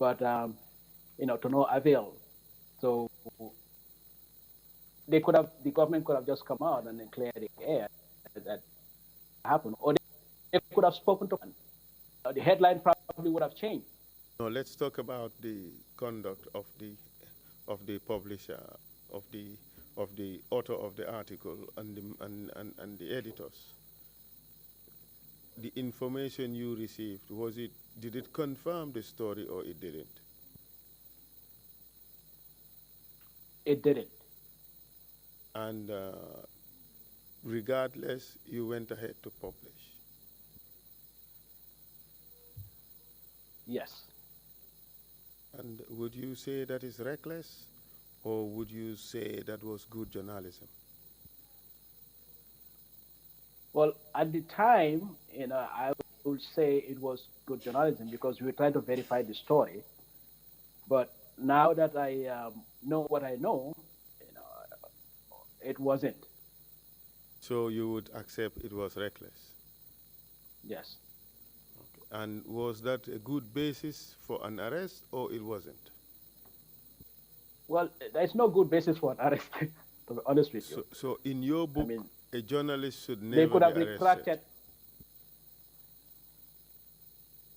but to no avail. So the government could have just come out and then cleared the air that happened, or they could have spoken to him. The headline probably would have changed. No, let's talk about the conduct of the publisher, of the author of the article, and the editors. The information you received, did it confirm the story or it didn't? It didn't. And regardless, you went ahead to publish. Yes. And would you say that is reckless, or would you say that was good journalism? Well, at the time, I would say it was good journalism because we tried to verify the story. But now that I know what I know, it wasn't. So you would accept it was reckless? Yes. Okay. And was that a good basis for an arrest, or it wasn't? Well, there's no good basis for an arrest, to be honest with you. So in your book, a journalist should never they could have be arrested. retracted.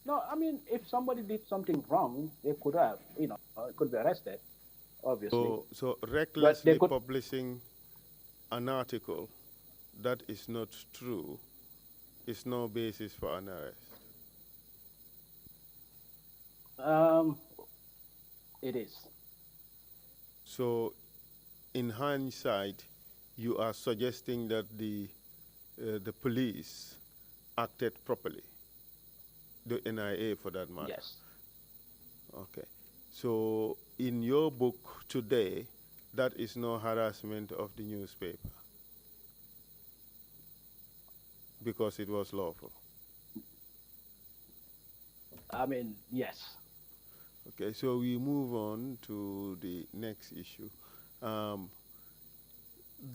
No, I mean, if somebody did something wrong, they could have, could be arrested, obviously. So recklessly publishing an article that is not true is no basis for an arrest. It is. So in hindsight, you are suggesting that the police acted properly, the NIA for that matter? Yes. Okay. So in your book today, that is no harassment of the newspaper because it was lawful? I mean, yes. Okay, so we move on to the next issue.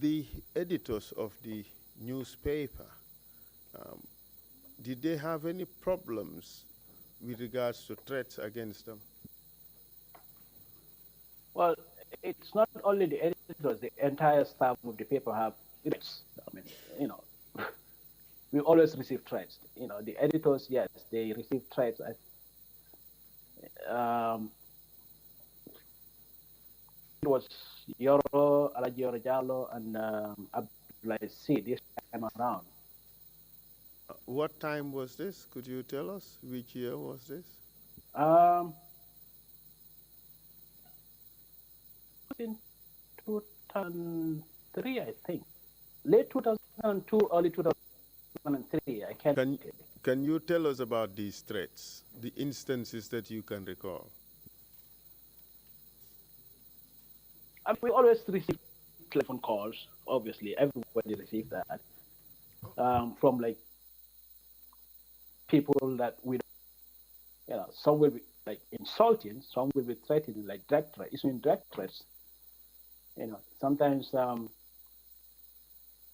The editors of the newspaper, did they have any problems with regards to threats against them? Well, it's not only the editors, the entire staff of the paper have threats. I mean, we always receive threats. The editors, yes, they receive threats. It was Yoro, Alaji Jalo, and Abdulaziz this time around. What time was this? Could you tell us which year was this? In 2003, I think. Late 2002, early 2003. I can't. Can you tell us about these threats, the instances that you can recall? We always receive telephone calls. Obviously, everybody receives that from like people that we, some will be like insulting, some will be threatening, like direct threats, issuing direct threats. Sometimes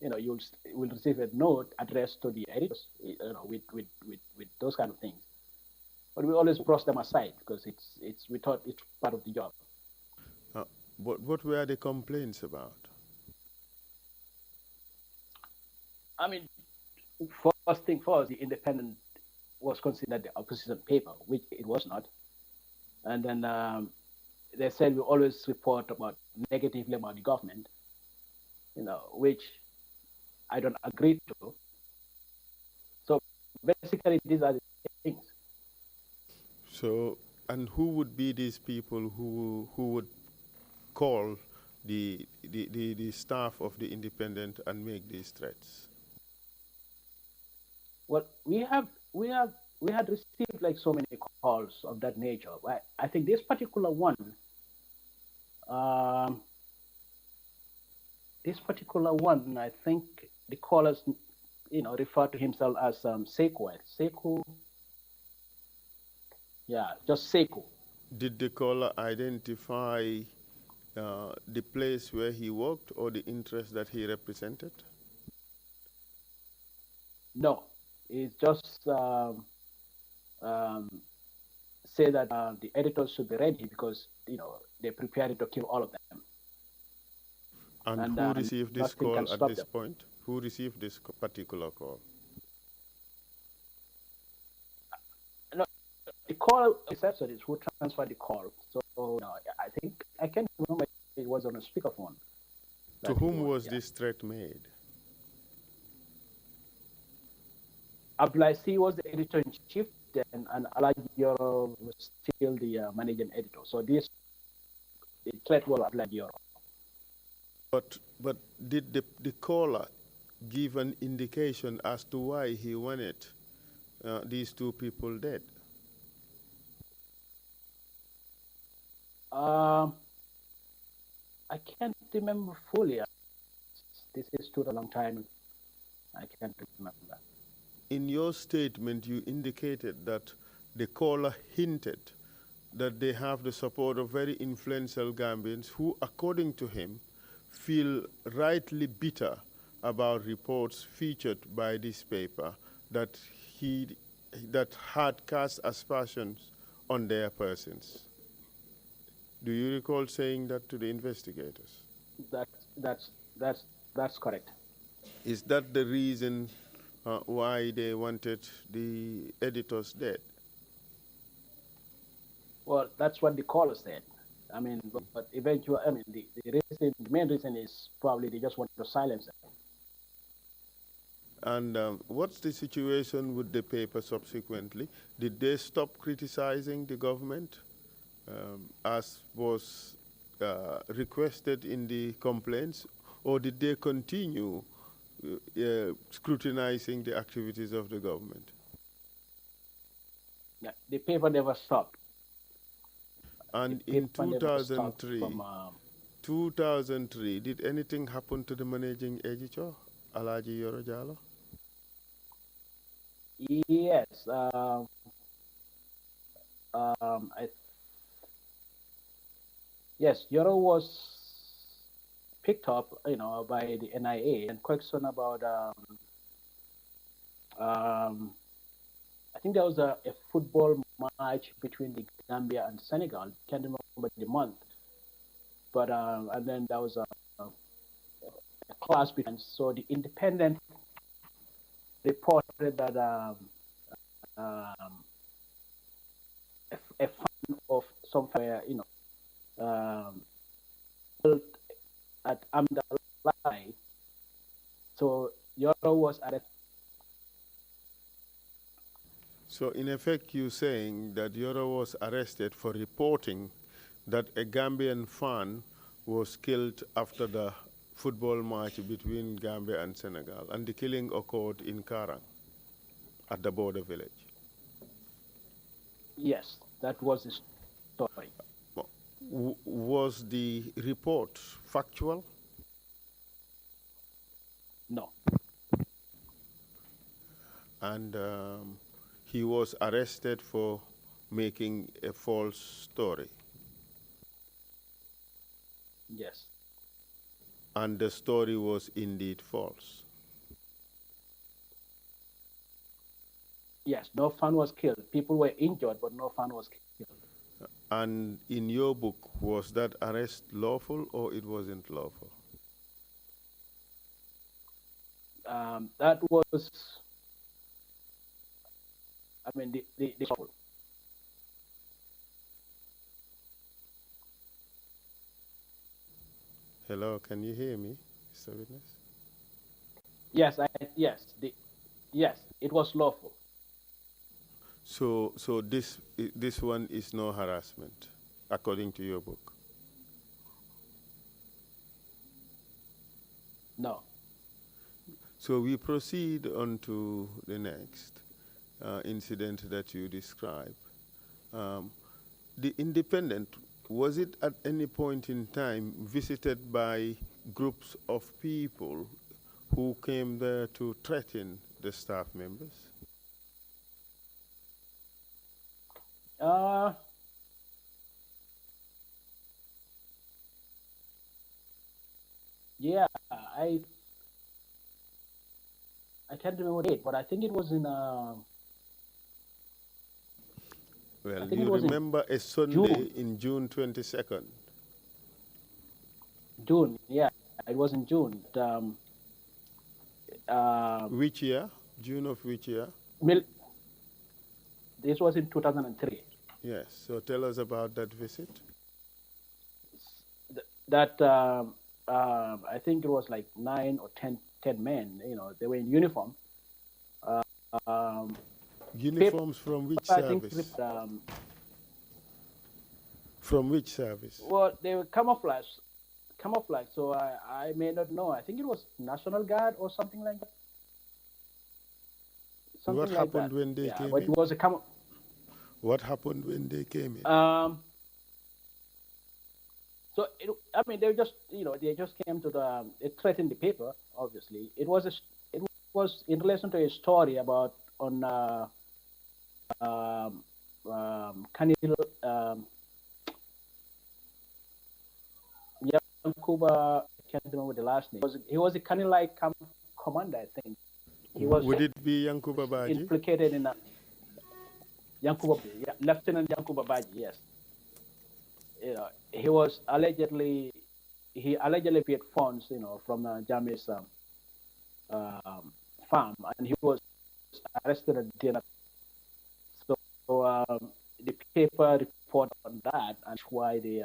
you will receive a note addressed to the editors, with those kind of things. But we always brush them aside because we thought it's part of the job. What were the complaints about? I mean, first thing first, the Independent was considered the opposition paper, which it was not. And then they said we always report about negatively about the government, which I don't agree to. So basically, these are the things. So, and who would be these people who would call the staff of the Independent and make these threats? Well, we had received like so many calls of that nature. I think this particular one, I think the callers, refer to himself as Sekou. Sekou. Yeah, just Sekou. Did the caller identify the place where he worked or the interest that he represented? No, it's just say that the editors should be ready because they prepared to kill all of them. And who received this call at this point? Who received this particular call? No, the call reception is who transferred the call. So I think I can't remember if it was on a speakerphone. To whom was this threat made? Abdulaziz was the editor-in-chief then, and Alaji Yoro was still the managing editor. So the threat was Abdulaziz Yoro. But did the caller give an indication as to why he wanted these two people dead? I can't remember fully. This is too a long time. I can't remember that. In your statement, you indicated that the caller hinted that they have the support of very influential Gambians who, according to him, feel rightly bitter about reports featured by this paper that had cast aspersions on their persons. Do you recall saying that to the investigators? That's correct. Is that the reason why they wanted the editors dead? Well, that's what the caller said. I mean, but eventually, I mean, the main reason is probably they just want to silence them. And what's the situation with the paper subsequently? Did they stop criticizing the government, as was requested in the complaints, or did they continue scrutinizing the activities of the government? Yeah, the paper never stopped. And in 2003, did anything happen to the managing editor, Alaji Yorojalo? Yes. Yes, Yoro was picked up, by the NIA and question about. I think there was a football match between the Gambia and Senegal. Can't remember the month, but and then there was a class between. So the Independent reported that a fan of somewhere, at Amdalai. So Yoro was arrested. So in effect, you're saying that Yoro was arrested for reporting that a Gambian fan was killed after the football match between Gambia and Senegal, and the killing occurred in Karang at the border village. Yes, that was the story. Was the report factual? No. And he was arrested for making a false story. Yes. And the story was indeed false. Yes, no fan was killed. People were injured, but no fan was killed. And in your book, was that arrest lawful or it wasn't lawful? That was, the lawful. Hello, can you hear me, Mr. Witness? Yes, yes, it was lawful. So this one is no harassment, according to your book? No. So we proceed on to the next incident that you describe. The Independent, was it at any point in time visited by groups of people who came there to threaten the staff members? Yeah, I can't remember the date, but I think it was in. Well, you remember a Sunday in June 22nd? June, yeah, it was in June. Which year? June of which year? This was in 2003. Yes, so tell us about that visit. That I think it was like 9 or 10 men. They were in uniform. Uniforms from which service? From which service? Well, they were camouflage. So I may not know. I think it was National Guard or something like that. What happened when they came but in? It was a What happened when they came in? So they just they just came to it threatened the paper. Obviously, it was in relation to a story about on Kanil Yankuba. I can't remember the last name. He was a Kanilai commander, I think. Would it be Yankuba Baji? Implicated in Lieutenant Yankuba Baji, yes. He was allegedly paid funds, from Jammeh's farm, and he was arrested at dinner. So the paper report on that, and why the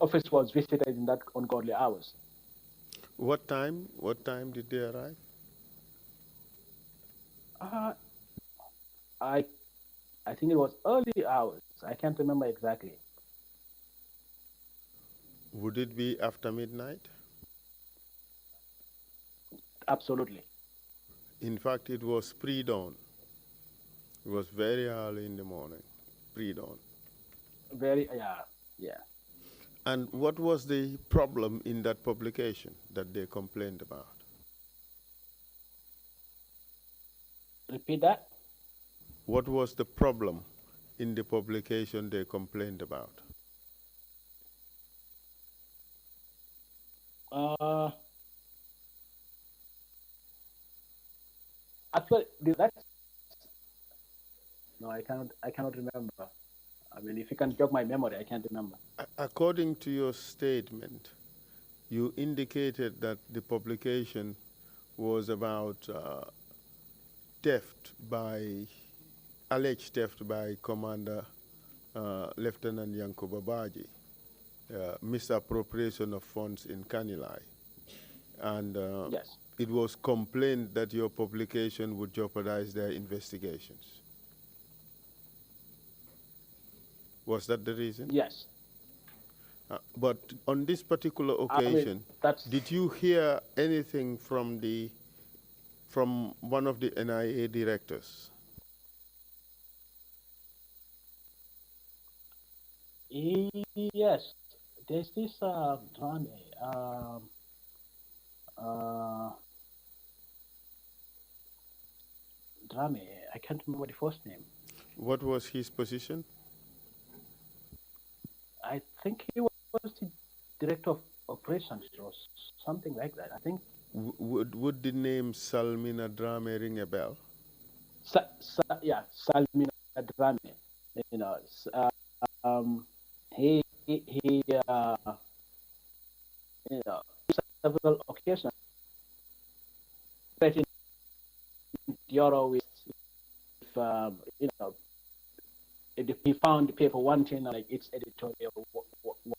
office was visited in that ungodly hours. What time? What time did they arrive? I think it was early hours. I can't remember exactly. Would it be after midnight? Absolutely. In fact, it was pre-dawn. It was very early in the morning, pre-dawn. Yeah. And what was the problem in that publication that they complained about? Repeat that. What was the problem in the publication they complained about? Actually, no, I cannot remember. I mean, if you can jog my memory, I can't remember. According to your statement, you indicated that the publication was about alleged theft by Commander Lieutenant Yanko Babaji, misappropriation of funds in Kanilai. And yes. It was complained that your publication would jeopardize their investigations. Was that the reason? Yes. But on this particular occasion, did you hear anything from one of the NIA directors? Yes. There's this Drame. Drame. I can't remember the first name. What was his position? I think he was the director of operations or something like that. I think. Would the name Salmina Drame ring a bell? Yeah, Salmina Drame. You know, he you know, several occasions threatened Euro with you know, if he found the paper wanting like its editorial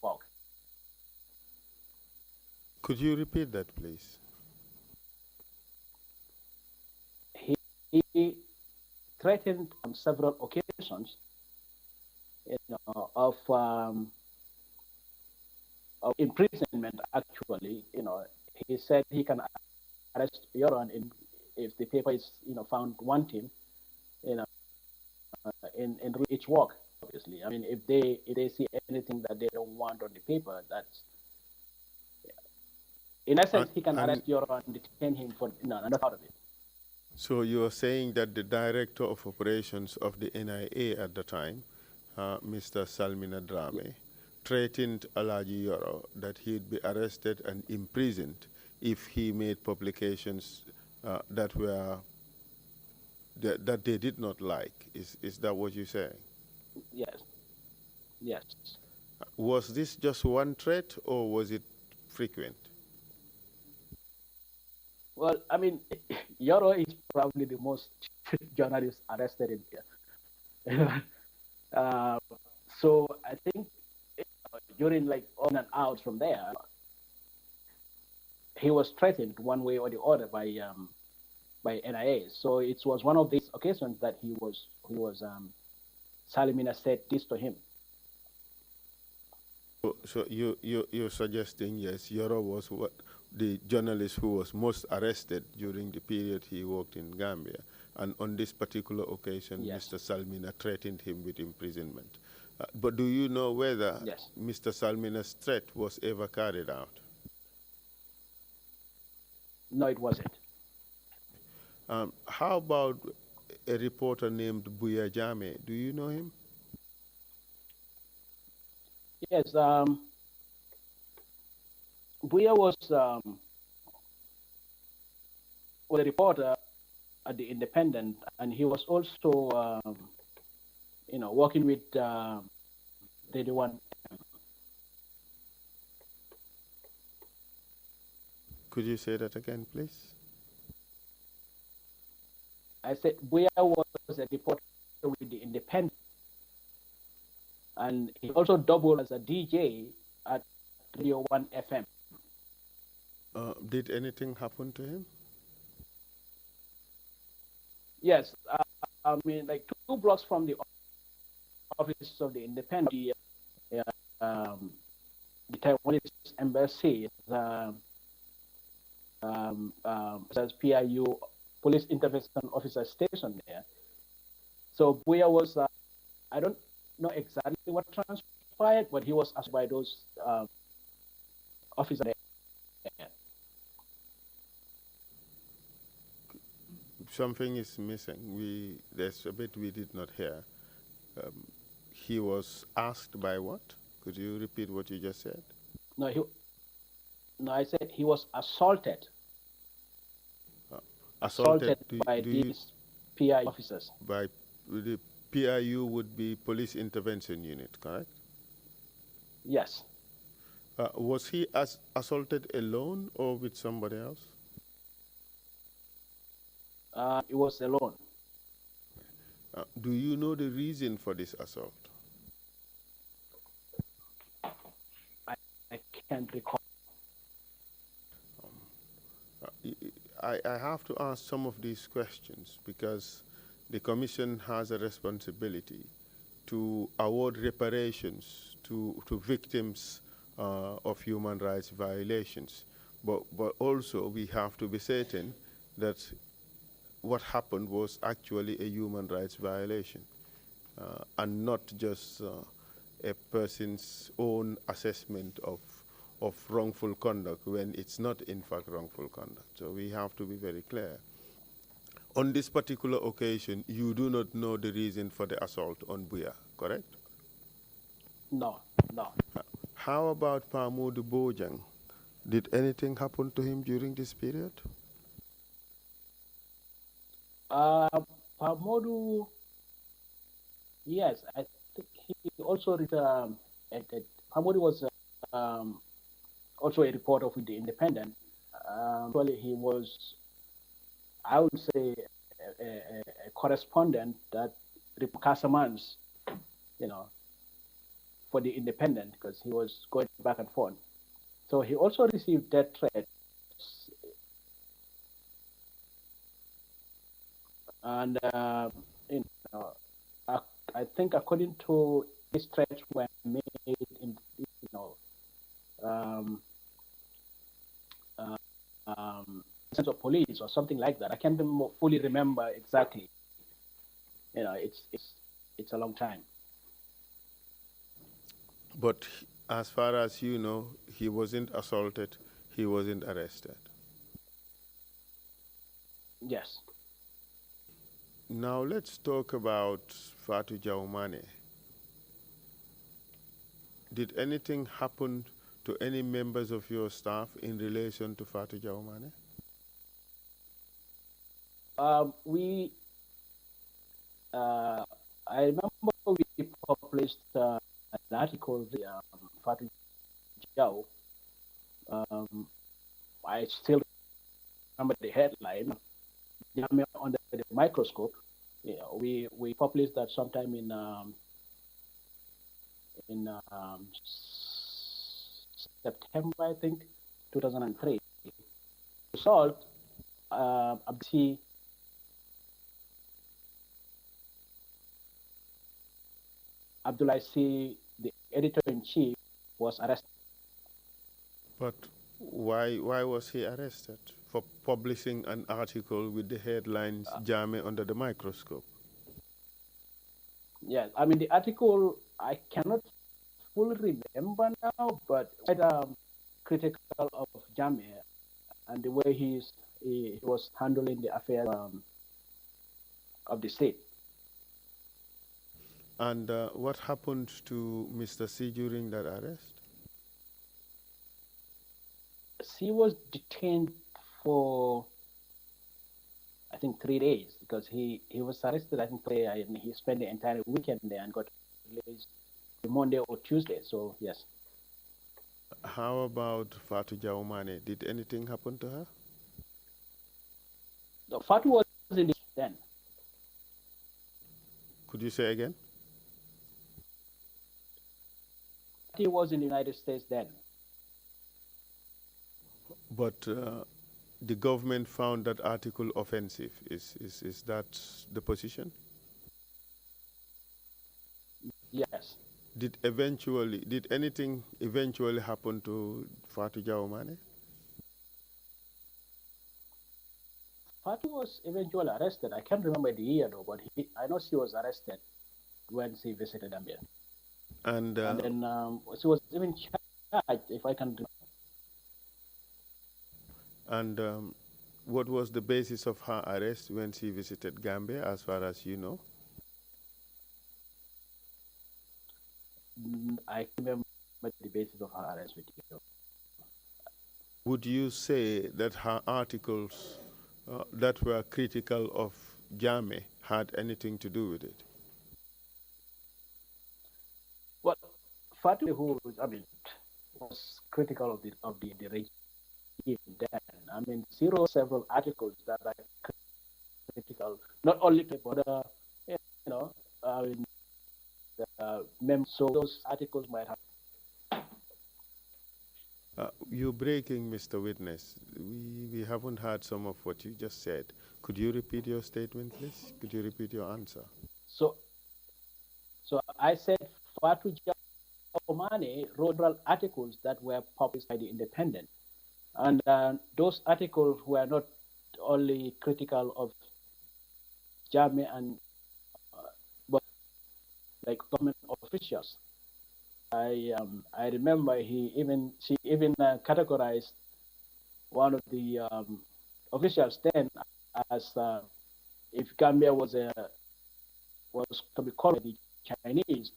work. Could you repeat that, please? He threatened on several occasions, you know, of imprisonment. Actually, you know, he said he can arrest Yoron if the paper is, you know, found wanting, you know, in each work. Obviously, I mean, if they see anything that they don't want on the paper, that's, in essence, he can arrest Yoron and detain him for, you know, another part of it. So you are saying that the director of operations of the NIA at the time, Mr. Salmina Drame, threatened Alaji Yoro that he'd be arrested and imprisoned if he made publications that they did not like. Is that what you're saying? Yes. Yes. Was this just one threat or was it frequent? Well, I mean, Yoro is probably the most journalist arrested in here. So I think during like on and out from there, he was threatened one way or the other by NIA. So it was one of these occasions that he was Salimina said this to him. So you're suggesting, yes, Yoro was the journalist who was most arrested during the period he worked in Gambia. And on this particular occasion, yes, Mr. Salmina threatened him with imprisonment. But do you know whether Mr. Salmina's threat was ever carried out? No, it wasn't. How about a reporter named Buya Jame? Do you know him? Yes, Buya was a reporter at the Independent, and he was also, you know, working with Radio 1. Could you say that again, please? I said Buya was a reporter with the Independent, and he also doubled as a DJ at Radio 1 FM. Did anything happen to him? Yes, I mean, like 2 blocks from the office of the independent, the Taiwanese embassy, as PIU, police intervention officer stationed there. So Buya was, I don't know exactly what transpired, but he was asked by those officers there. Something is missing. There's a bit we did not hear. He was asked by what? Could you repeat what you just said? No, I said he was assaulted. Assaulted by these PI officers. By the PIU would be Police Intervention Unit, correct? Yes. Was he assaulted alone or with somebody else? He was alone. Do you know the reason for this assault? I can't recall. I have to ask some of these questions because the Commission has a responsibility to award reparations to victims of human rights violations. But also we have to be certain that what happened was actually a human rights violation and not just a person's own assessment of wrongful conduct when it's not in fact wrongful conduct. So we have to be very clear. On this particular occasion, you do not know the reason for the assault on Buya, correct? No, no. How about Pamudu Bojang? Did anything happen to him during this period? Pamodu, yes, I think he also Pamodu was also a reporter with the Independent. Actually, he was, I would say, a correspondent that Casamans, for the Independent, because he was going back and forth. So he also received death threats. And I think according to these threats were made in sense of police or something like that. I can't fully remember exactly. It's a long time. But as far as you know, he wasn't assaulted, he wasn't arrested. Yes. Now let's talk about Fatu Jaumane. Did anything happen to any members of your staff in relation to Fatu Jaumane? I remember we published an article, Fatu Jau. I still remember the headline, under the microscope. We published that sometime in September, I think, 2003. Result, Abdullah C, the editor-in-chief, was arrested. But why was he arrested? For publishing an article with the headlines Jame under the microscope? Yes, I mean the article I cannot fully remember now, but quite critical of Jame and the way he was handling the affairs of the state. And what happened to Mr. C during that arrest? C was detained for, I think, 3 days because he was arrested, I think, and he spent the entire weekend there and got released Monday or Tuesday. So, yes. How about Fatu Jaumane? Did anything happen to her? No, Fatu was in the then. Could you say again? He was in the United States then. But the government found that article offensive. Is that the position? Yes. Did anything eventually happen to Fatu Jaumane? Fatu was eventually arrested. I can't remember the year though, but I know she was arrested when she visited Gambia. And then she was even charged, if I can remember. And what was the basis of her arrest when she visited Gambia, as far as you know? I remember the basis of her arrest with you. Would you say that her articles that were critical of Jame had anything to do with it? Well, Fatu, who was critical of the regime then. I mean, she wrote several articles that are critical, not only to but so those articles might have. You're breaking, Mr. Witness. We haven't heard some of what you just said. Could you repeat your statement, please? Could you repeat your answer? So I said Fatu Jaumane wrote several articles that were published by the Independent. And those articles were not only critical of Jame and but like government officials. I remember she even categorized one of the officials then as if Gambia was to be called the Chinese,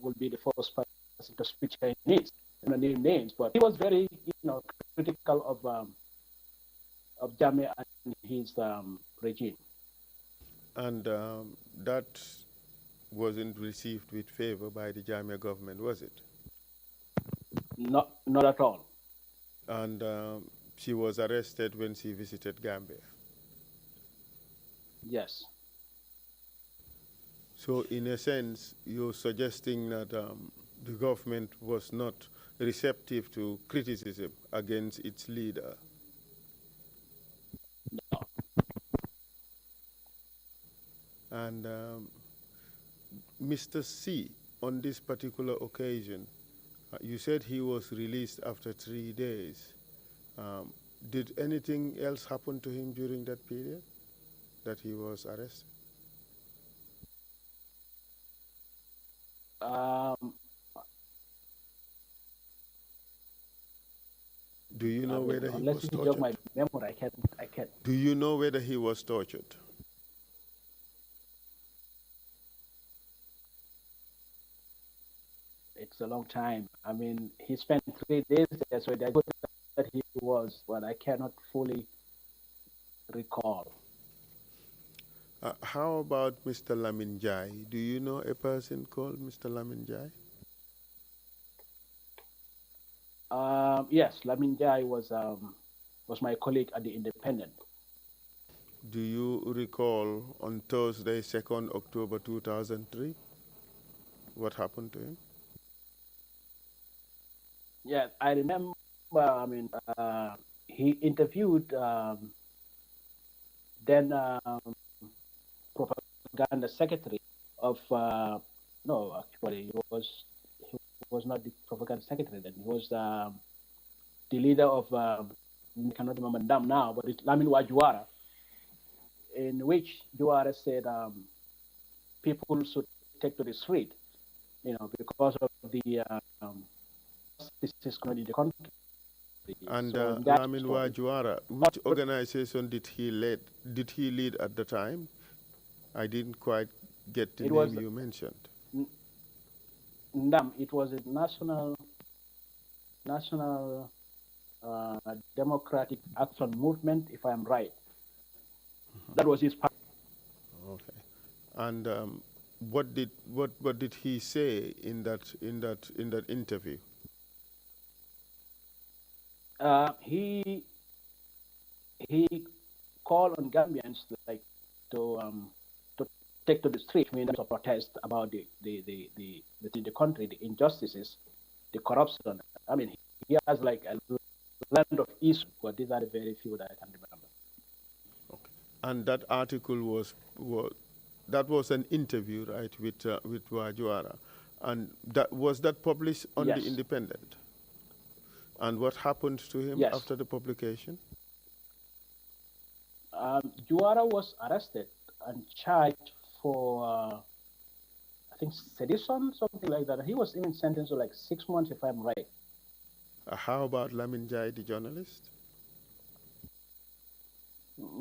would be the first person to speak Chinese. New names, but he was very critical of Jame and his regime. And that wasn't received with favor by the Jame government, was it? Not at all. And she was arrested when she visited Gambia? Yes. So in a sense, you're suggesting that the government was not receptive to criticism against its leader? No. And Mr. C, on this particular occasion, you said he was released after 3 days. Did anything else happen to him during that period that he was arrested? Do you know whether he was tortured? My memory, I can't. Do you know whether he was tortured? It's a long time. I mean, he spent 3 days there, so I that he was, but I cannot fully recall. How about Mr. Laminjai? Do you know a person called Mr. Laminjai? Yes, Laminjai was my colleague at the Independent. Do you recall on Thursday, 2nd October 2003, what happened to him? Yeah, I remember. I mean, he interviewed then propaganda secretary of no, actually, he was not the propaganda secretary then. He was the leader of I cannot remember them now, but it's Lamin Wajuara, in which Juara said people should take to the street, because of the this is going to be the country. And so Lamin Wajuara, which organization did he lead? Did he lead at the time? I didn't quite get the name you mentioned. NAM. It was a national Democratic Action Movement, if I'm right. That was his party. Okay. And what did he say in that interview? He called on Gambians to take to the street, to protest about the country, the injustices, the corruption. I mean, he has like a land of issues, but these are the very few that I can remember. Okay. And that article that was an interview, right, with Wajuara, and was that published on Yes. the Independent? And what happened to him Yes. after the publication? Juara was arrested and charged for, I think, sedition, something like that. He was even sentenced to like 6 months, if I'm right. How about Lamin Jai, the journalist?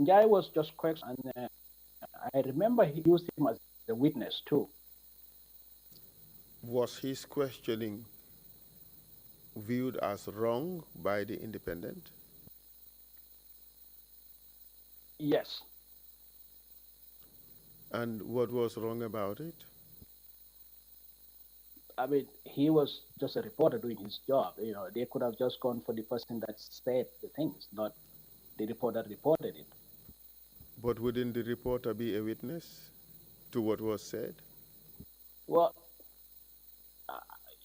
Jai was just questioned, and I remember he used him as a witness too. Was his questioning viewed as wrong by the Independent? Yes. And what was wrong about it? I mean, he was just a reporter doing his job. You know, they could have just gone for the person that said the things, not the reporter that reported it. But wouldn't the reporter be a witness to what was said? Well,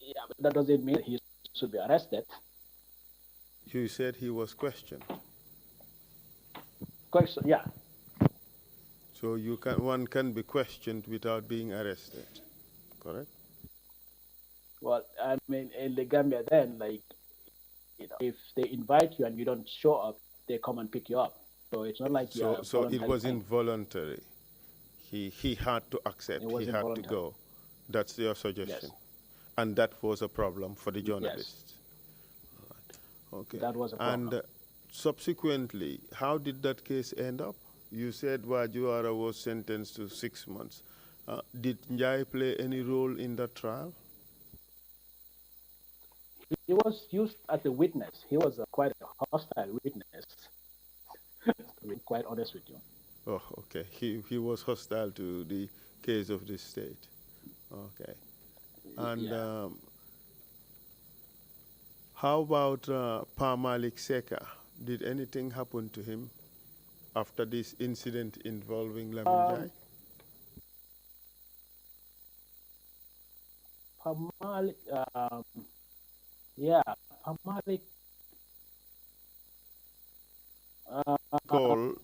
yeah, but that doesn't mean he should be arrested. You said he was questioned. Question, yeah. So one can be questioned without being arrested, correct? Well, I mean, in the Gambia then, like, you know, if they invite you and you don't show up, they come and pick you up. So it's not like so it was involuntary. He had to accept. He had to go. That's your suggestion. Yes. And that was a problem for the journalists. Yes. Right. Okay. That was a problem. And subsequently, how did that case end up? You said Wajuara was sentenced to 6 months. Did Njai play any role in that trial? He was used as a witness. He was quite a hostile witness, to be quite honest with you. Oh, okay. He was hostile to the case of the state. Okay. And how about Pa Malik Seka? Did anything happen to him after this incident involving Lamin Jai? Pa Malik, yeah, Pa Malik. Call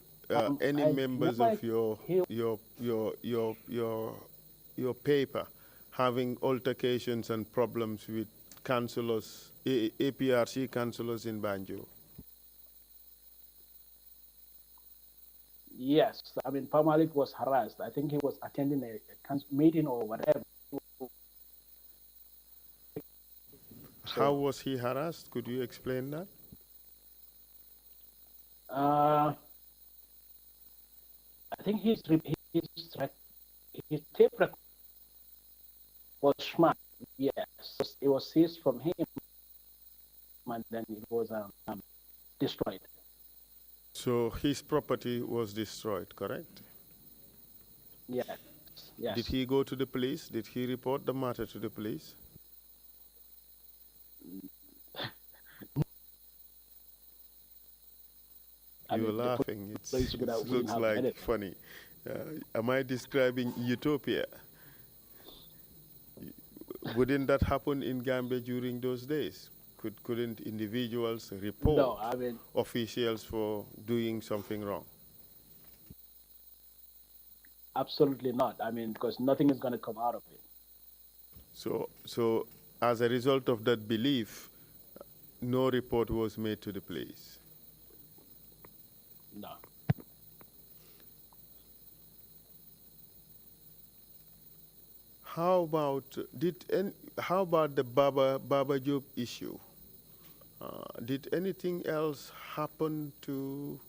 any I members of your paper having altercations and problems with councillors, APRC councillors in Banjul? Yes, I mean, Pa Malik was harassed. I think he was attending a meeting or whatever. How was he harassed? Could you explain that? I think his tape record was smart. Yes, it was seized from him, and then it was destroyed. So his property was destroyed, correct? Yes. Yes. Did he go to the police? Did he report the matter to the police? You're laughing. It looks like funny. Am I describing utopia? Wouldn't that happen in Gambia during those days? Couldn't individuals report officials for doing something wrong? Absolutely not. I mean, because nothing is going to come out of it. So as a result of that belief, no report was made to the police? No. How about the Baba Job issue? Did anything else happen to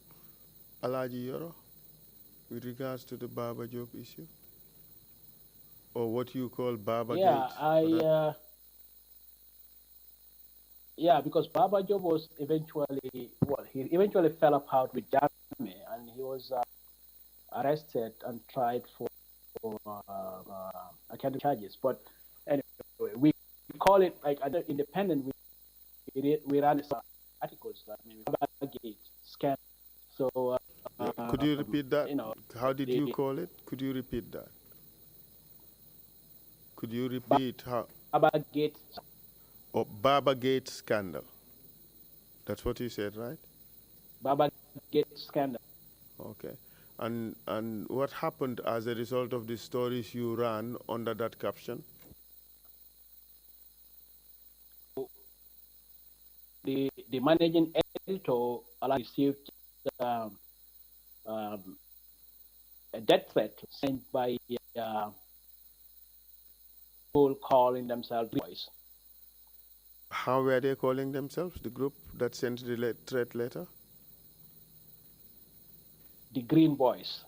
Alaji Yoro with regards to the Baba Job issue, or what you call Baba Gate? Because Baba Job was eventually he eventually fell apart with Jame, and he was arrested and tried for academic charges. But anyway, we call it like other independent. We ran some articles. I mean, Baba Gate scam. So could you repeat that? How did you call it? Could you repeat that? Could you repeat how? Baba Gate. Oh, Baba Gate scandal. That's what you said, right? Baba Gate scandal. Okay. And what happened as a result of the stories you ran under that caption? The managing editor received um, um, a death threat sent by people calling themselves boys. How were they calling themselves, the group that sent the threat letter? The Green Boys.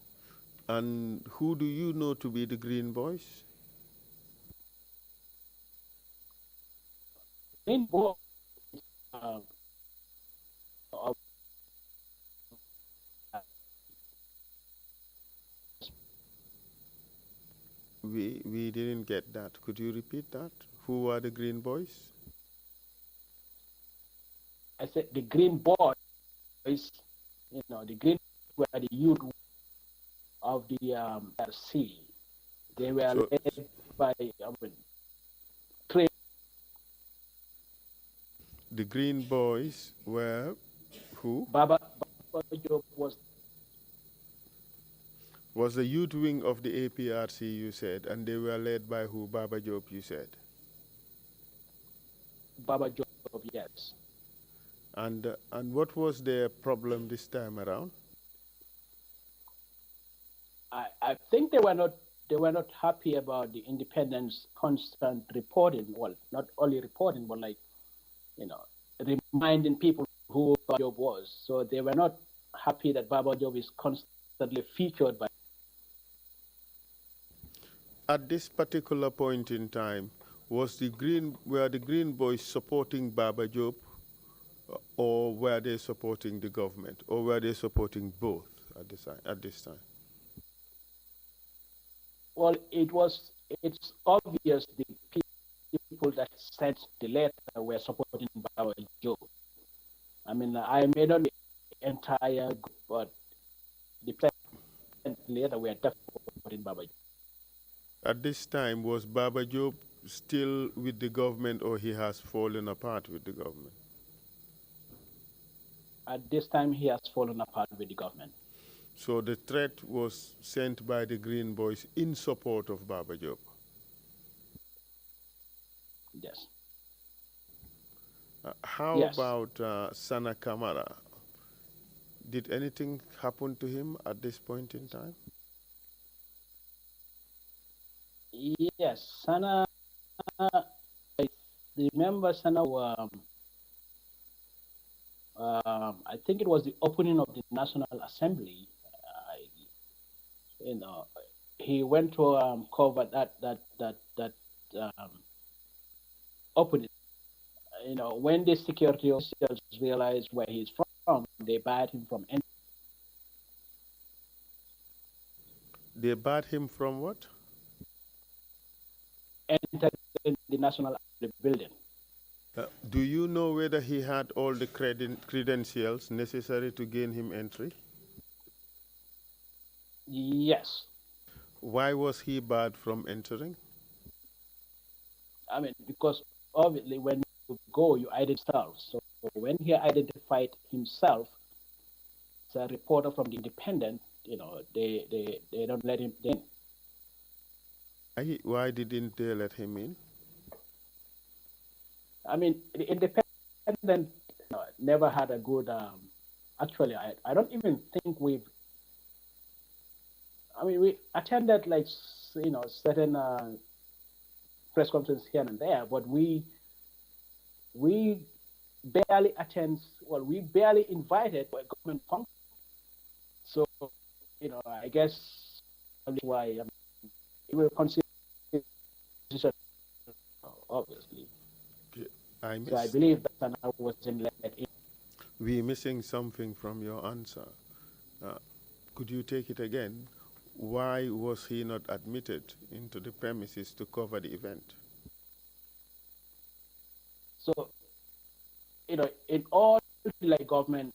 And who do you know to be the Green Boys? Green Boys we didn't get that. Could you repeat that? Who are the Green Boys? I said the Green Boys, the Green were the youth of the TRRC. They were led by the Green Boys were who? Baba Job was the youth wing of the APRC, you said, and they were led by who? Baba Job, you said. Baba Job, yes. And what was their problem this time around? I think they were not happy about the independence constant reporting. Well, not only reporting, but reminding people who Baba Job was. So they were not happy that Baba Job is constantly featured by. At this particular point in time, were the Green Boys supporting Baba Job, or were they supporting the government, or were they supporting both at this time? Well, it's obvious the people that sent the letter were supporting Baba Job. I mean, I may not be the entire group, but the letter were definitely supporting Baba Job. At this time, was Baba Job still with the government, or he has fallen apart with the government? At this time, he has fallen apart with the government. So the threat was sent by the Green Boys in support of Baba Job? Yes. How about Sana Kamara? Did anything happen to him at this point in time? Yes, Sana. I remember Sana. I think it was the opening of the National Assembly. He went to cover that opening. When the security officers realized where he's from, they barred him from entering. They barred him from what? Entering the National Assembly building. Do you know whether he had all the credentials necessary to gain him entry? Yes. Why was he barred from entering? I mean, because obviously when you go, you identify yourself. So when he identified himself as a reporter from the Independent, they don't let him in. Why didn't they let him in? I mean, the Independent never had a good. Actually, I don't even think we attended certain press conferences here and there, but we barely attend. Well, we barely invited to a government function. So, I guess that's why we will consider obviously. So I believe that Sana wasn't let in. We're missing something from your answer. Could you take it again? Why was he not admitted into the premises to cover the event? So, in all government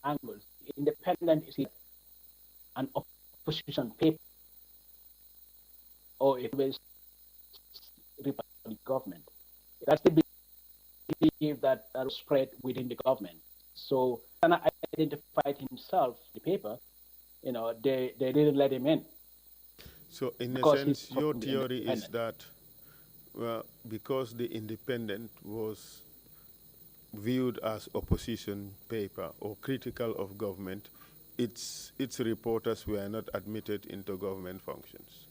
angles, Independent is an opposition paper, or it will the government. That's the belief that was spread within the government. So Sana identified himself in the paper they didn't let him in. So, in a Because sense, he's your from the theory is independent. that because the Independent was viewed as opposition paper or critical of government, its reporters were not admitted into government functions.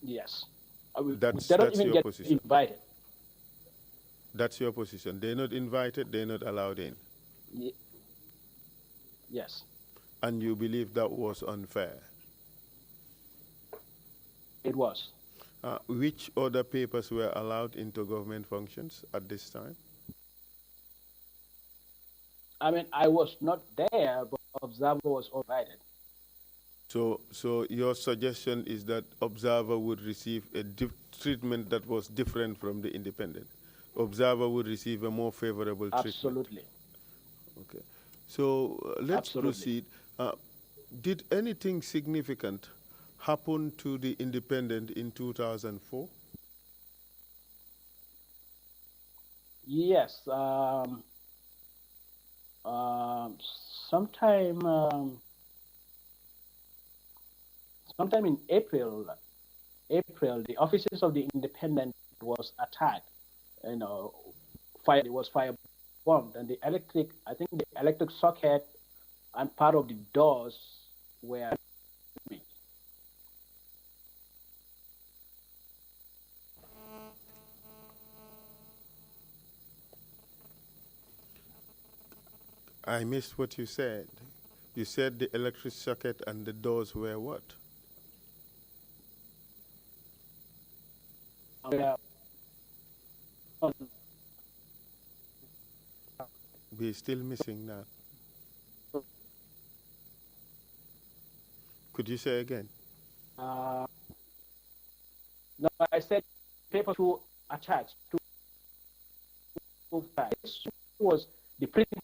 Yes. That's They don't even your get position. invited. That's your position. They're not invited, they're not allowed in. Yes. And you believe that was unfair? It was. Which other papers were allowed into government functions at this time? I mean, I was not there, but Observer was invited. So your suggestion is that Observer would receive a treatment that was different from the Independent. Observer would receive a more favorable treatment. Absolutely. Okay. So let's Absolutely. proceed. Did anything significant happen to the Independent in 2004? Yes. Sometime in April, the offices of the Independent was attacked. It was firebombed, and I think the electric socket and part of the doors were damaged. I missed what you said. You said the electric socket and the doors were what? We're still missing that. Could you say again? No, I said paper to attach to this was the printing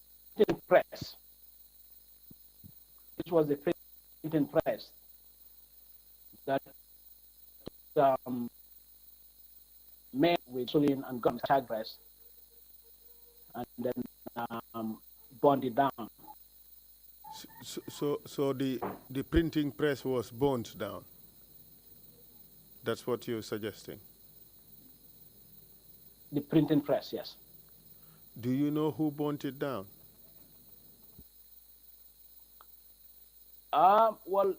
press. This was the printing press that made with gasoline and gun attack press, and then burned it down. So the printing press was burnt down. That's what you're suggesting. The printing press, yes. Do you know who burnt it down? Well,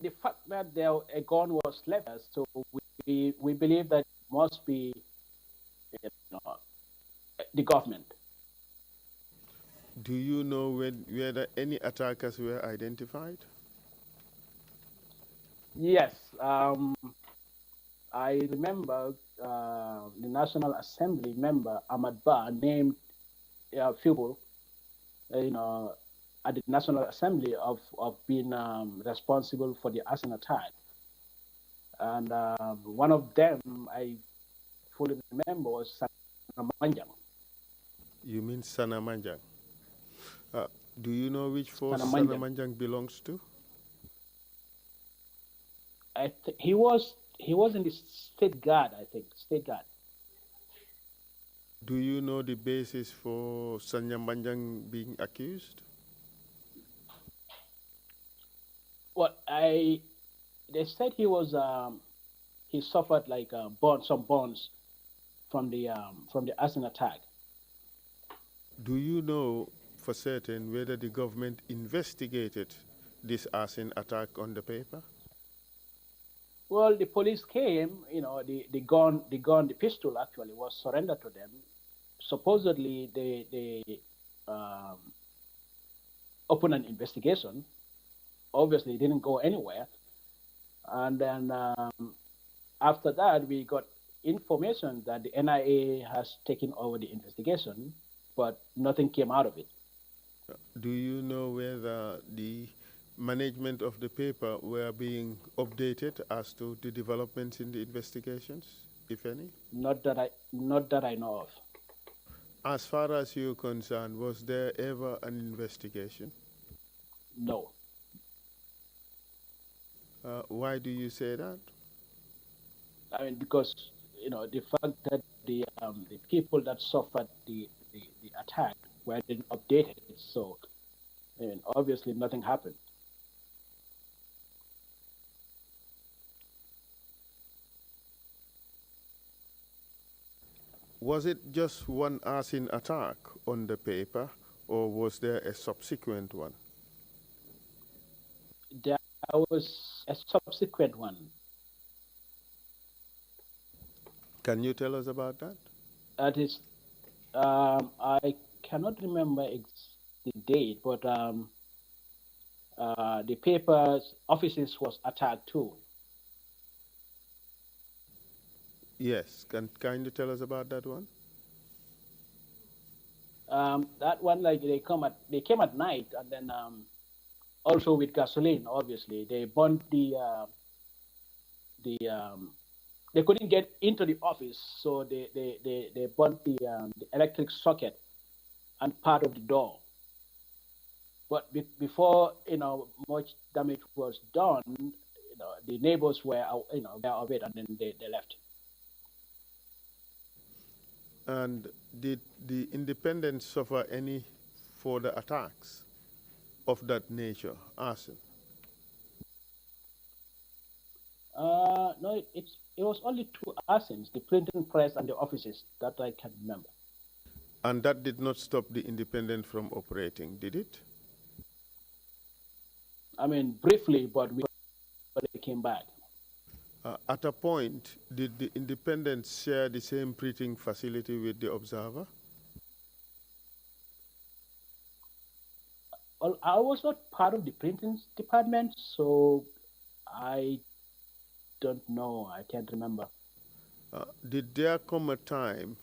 the fact that a gun was left, so we believe that it must be the government. Do you know whether any attackers were identified? Yes. I remember the National Assembly member, Ahmad Ba, named a few people, at the National Assembly of being responsible for the Arson attack. And one of them, I fully remember, was Sana Manjang. You mean Sana Manjang? Do you know which force Sana Sana Manjang. Manjang belongs to? He was in the State Guard, I think, State Guard. Do you know the basis for Sana Manjang being accused? Well, they said he was he suffered like some burns from the Arson attack. Do you know for certain whether the government investigated this arson attack on the paper? Well, the police came. The pistol actually was surrendered to them. Supposedly, they opened an investigation. Obviously, it didn't go anywhere. And then after that, we got information that the NIA has taken over the investigation, but nothing came out of it. Do you know whether the management of the paper were being updated as to the developments in the investigations, if any? Not that I know of. As far as you're concerned, was there ever an investigation? No. Why do you say that? I mean, because the fact that the people that suffered the attack weren't updated, so And obviously nothing happened. Was it just one arson attack on the paper, or was there a subsequent one? There was a subsequent one. Can you tell us about that? That is, I cannot remember the date, but the paper's offices was attacked too. Yes. Can you tell us about that one? That one, like they came at night, and then also with gasoline. Obviously, they burnt they couldn't get into the office, so they burnt the electric socket and part of the door. But before much damage was done, the neighbors were aware of it, and then they left. And did the independents suffer any further attacks of that nature, arson? No, it was only 2 arsons, the printing press and the offices, that I can remember. And that did not stop the independent from operating, did it? I mean, briefly, but they came back. At a point, did the independents share the same printing facility with the Observer? Well, I was not part of the printing department, so I don't know. I can't remember. Did there come a time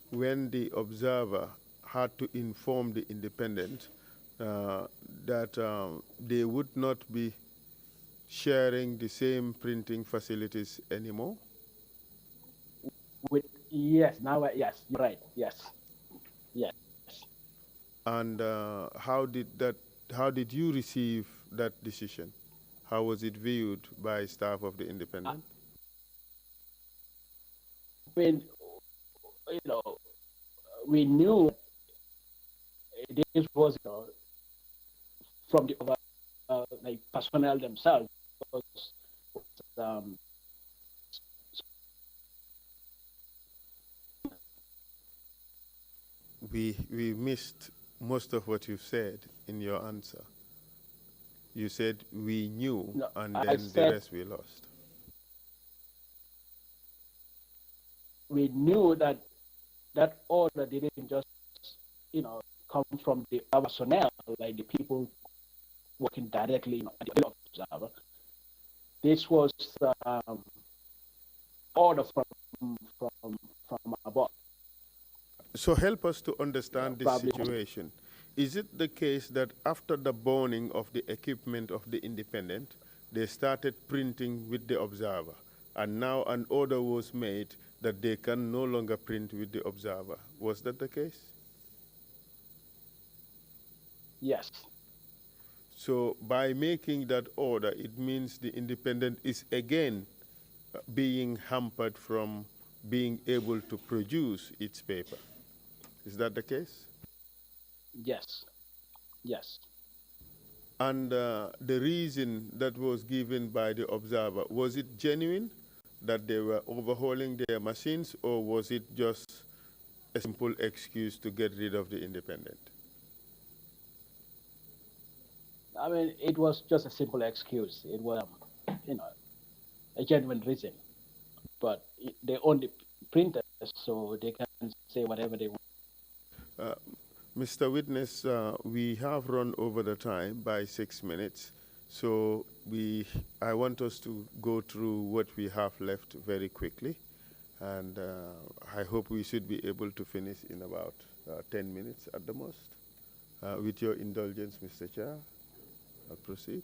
when the Observer had to inform the independent that they would not be sharing the same printing facilities anymore? Yes, yes, you're right. Yes. And how did you receive that decision? How was it viewed by staff of the independent? I mean, we knew this was from the like personnel themselves. Um, we missed most of what you said in your answer. You said we knew, no, and I then said the rest we lost. we knew that that order didn't just come from the personnel, like the people working directly at the Observer. This was order from above. So help us to understand this situation. Is it the case that after the burning of the equipment of the independent, they started printing with the Observer, and now an order was made that they can no longer print with the Observer? Was that the case? Yes. So by making that order, it means the independent is again being hampered from being able to produce its paper. Is that the case? Yes. Yes. And the reason that was given by the Observer, was it genuine that they were overhauling their machines, or was it just a simple excuse to get rid of the independent? I mean, it was just a simple excuse. It was, a genuine reason. But they own the printers, so they can say whatever they want. Mr. Witness, we have run over the time by 6 minutes, so I want us to go through what we have left very quickly, and I hope we should be able to finish in about 10 minutes at the most. With your indulgence, Mr. Chair, I'll proceed.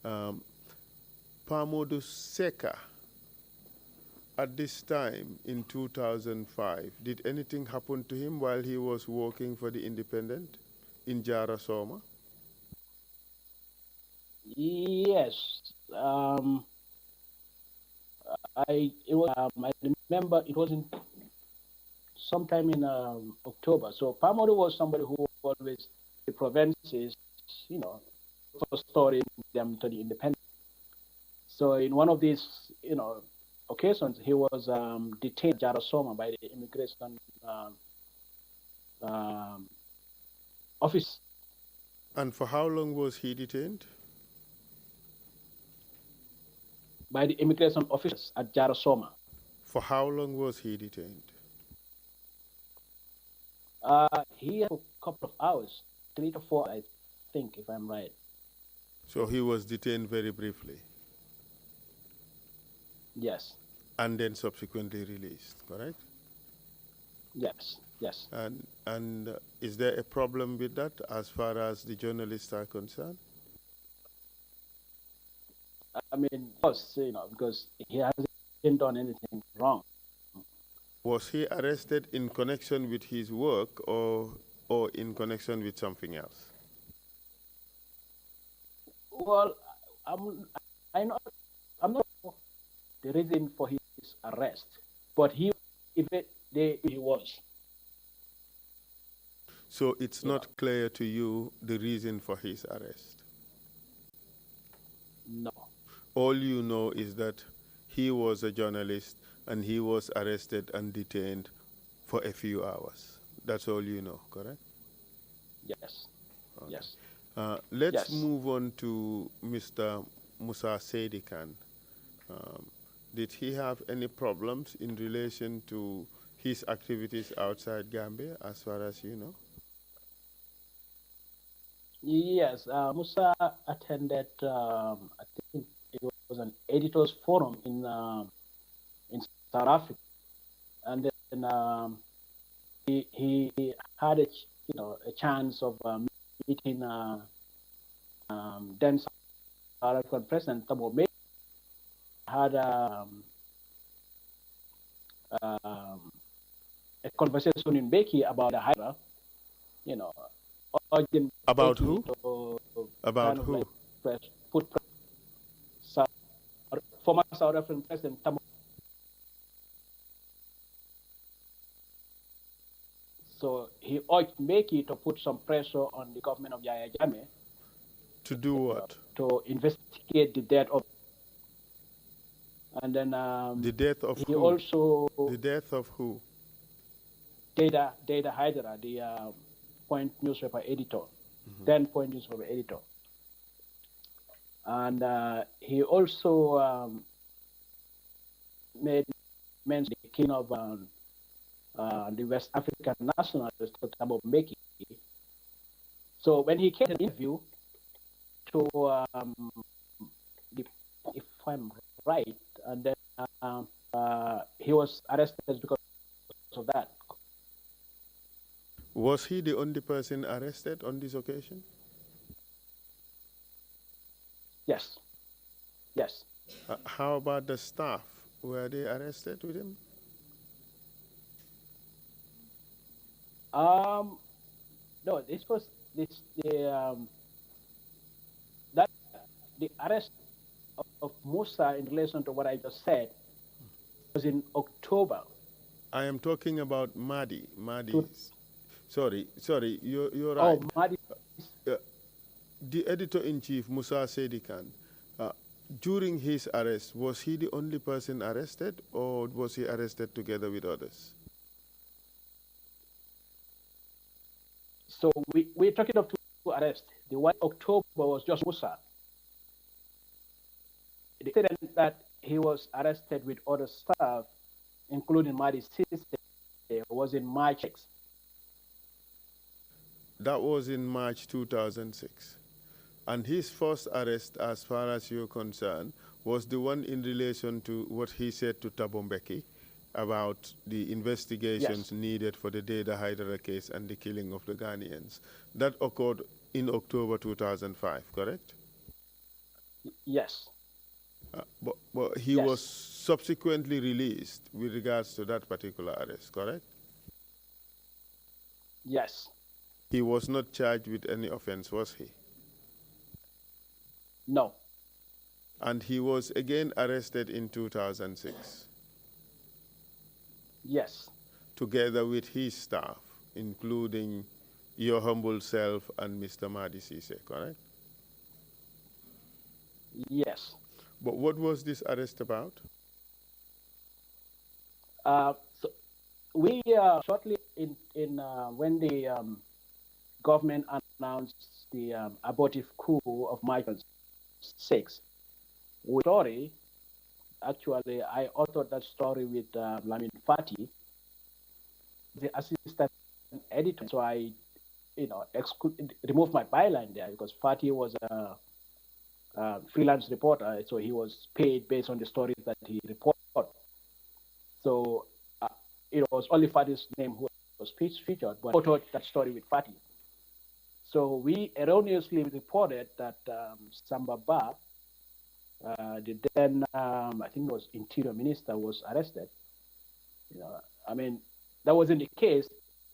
Pamodu Seka, at this time in 2005, did anything happen to him while he was working for the independent in Jara Soma? Yes. I remember it was sometime in October. So Pamodu was somebody who always the provinces you know, for storing them to the independent. So in one of these, occasions, he was detained at Jarosoma by the immigration um, office. And for how long was he detained? By the immigration officers at Jarosoma. For how long was he detained? He had a couple of hours, 3 to 4, I think, if I'm right. So he was detained very briefly? Yes. And then subsequently released, correct? Yes, yes. And is there a problem with that as far as the journalists are concerned? I mean, of course, because he hasn't done anything wrong. Was he arrested in connection with his work or in connection with something else? Well, I'm not sure the reason for his arrest, but he was. So it's not clear to you the reason for his arrest? No. All you know is that he was a journalist and he was arrested and detained for a few hours. That's all you know, correct? Yes. Okay. Yes. Let's move on to Mr. Musa Sedikan. Did he have any problems in relation to his activities outside Gambia, as far as you know? Yes, Musa attended, I think it was an editors forum in South Africa, and then he had a chance of meeting then South African President Thabo Mbeki. Had a conversation in Mbeki about the Hydra, about who? About who? Former South African President Thabo. So he urged Mbeki to put some pressure on the government of Yahya Jammeh. To do what? To investigate the death of. And then the death of he who? Also the death of who? Data Hydra, the Point newspaper editor, then Point newspaper editor, and he also made mention the king of the West African nationalist, Thabo Mbeki. So when he came to the interview to if I'm right, and then he was arrested because of that. Was he the only person arrested on this occasion? Yes. Yes. How about the staff? Were they arrested with him? No, the arrest of Musa in relation to what I just said was in October. I am talking about Mahdi. Sorry, you're right. Oh, Mahdi. The editor-in-chief, Musa Sedikan, during his arrest, was he the only person arrested, or was he arrested together with others? So we're talking of two arrests. The one in October was just Musa. The incident that he was arrested with other staff, including Mahdi's sister, was in March 6. That was in March 2006. And his first arrest, as far as you're concerned, was the one in relation to what he said to Thabo Mbeki about the investigations needed for the Data Hydra case and the killing of the Ghanaians. That occurred in October 2005, correct? Yes. But he was subsequently released with regards to that particular arrest, correct? Yes. He was not charged with any offense, was he? No. And he was again arrested in 2006? Yes. Together with his staff, including your humble self and Mr. Madi Sise, correct? Yes. But what was this arrest about? So we shortly in when the government announced the abortive coup of March 6, we story. Actually, I authored that story with Lamin Fati, the assistant editor. So I, removed my byline there because Fati was a freelance reporter, so he was paid based on the stories that he reported. So it was only Fati's name who was featured, but I authored that story with Fati. So we erroneously reported that Samba Ba, the then I think it was Interior Minister, was arrested. I mean, that wasn't the case.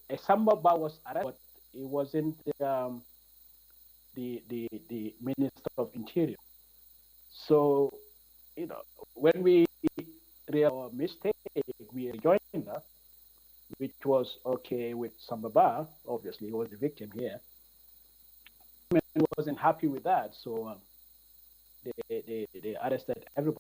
A Samba Ba was arrested, but it wasn't the Minister of Interior. So, when we realized our mistake, we rejoined her, which was okay with Samba Ba. Obviously, he was the victim here. He wasn't happy with that, so they arrested everybody.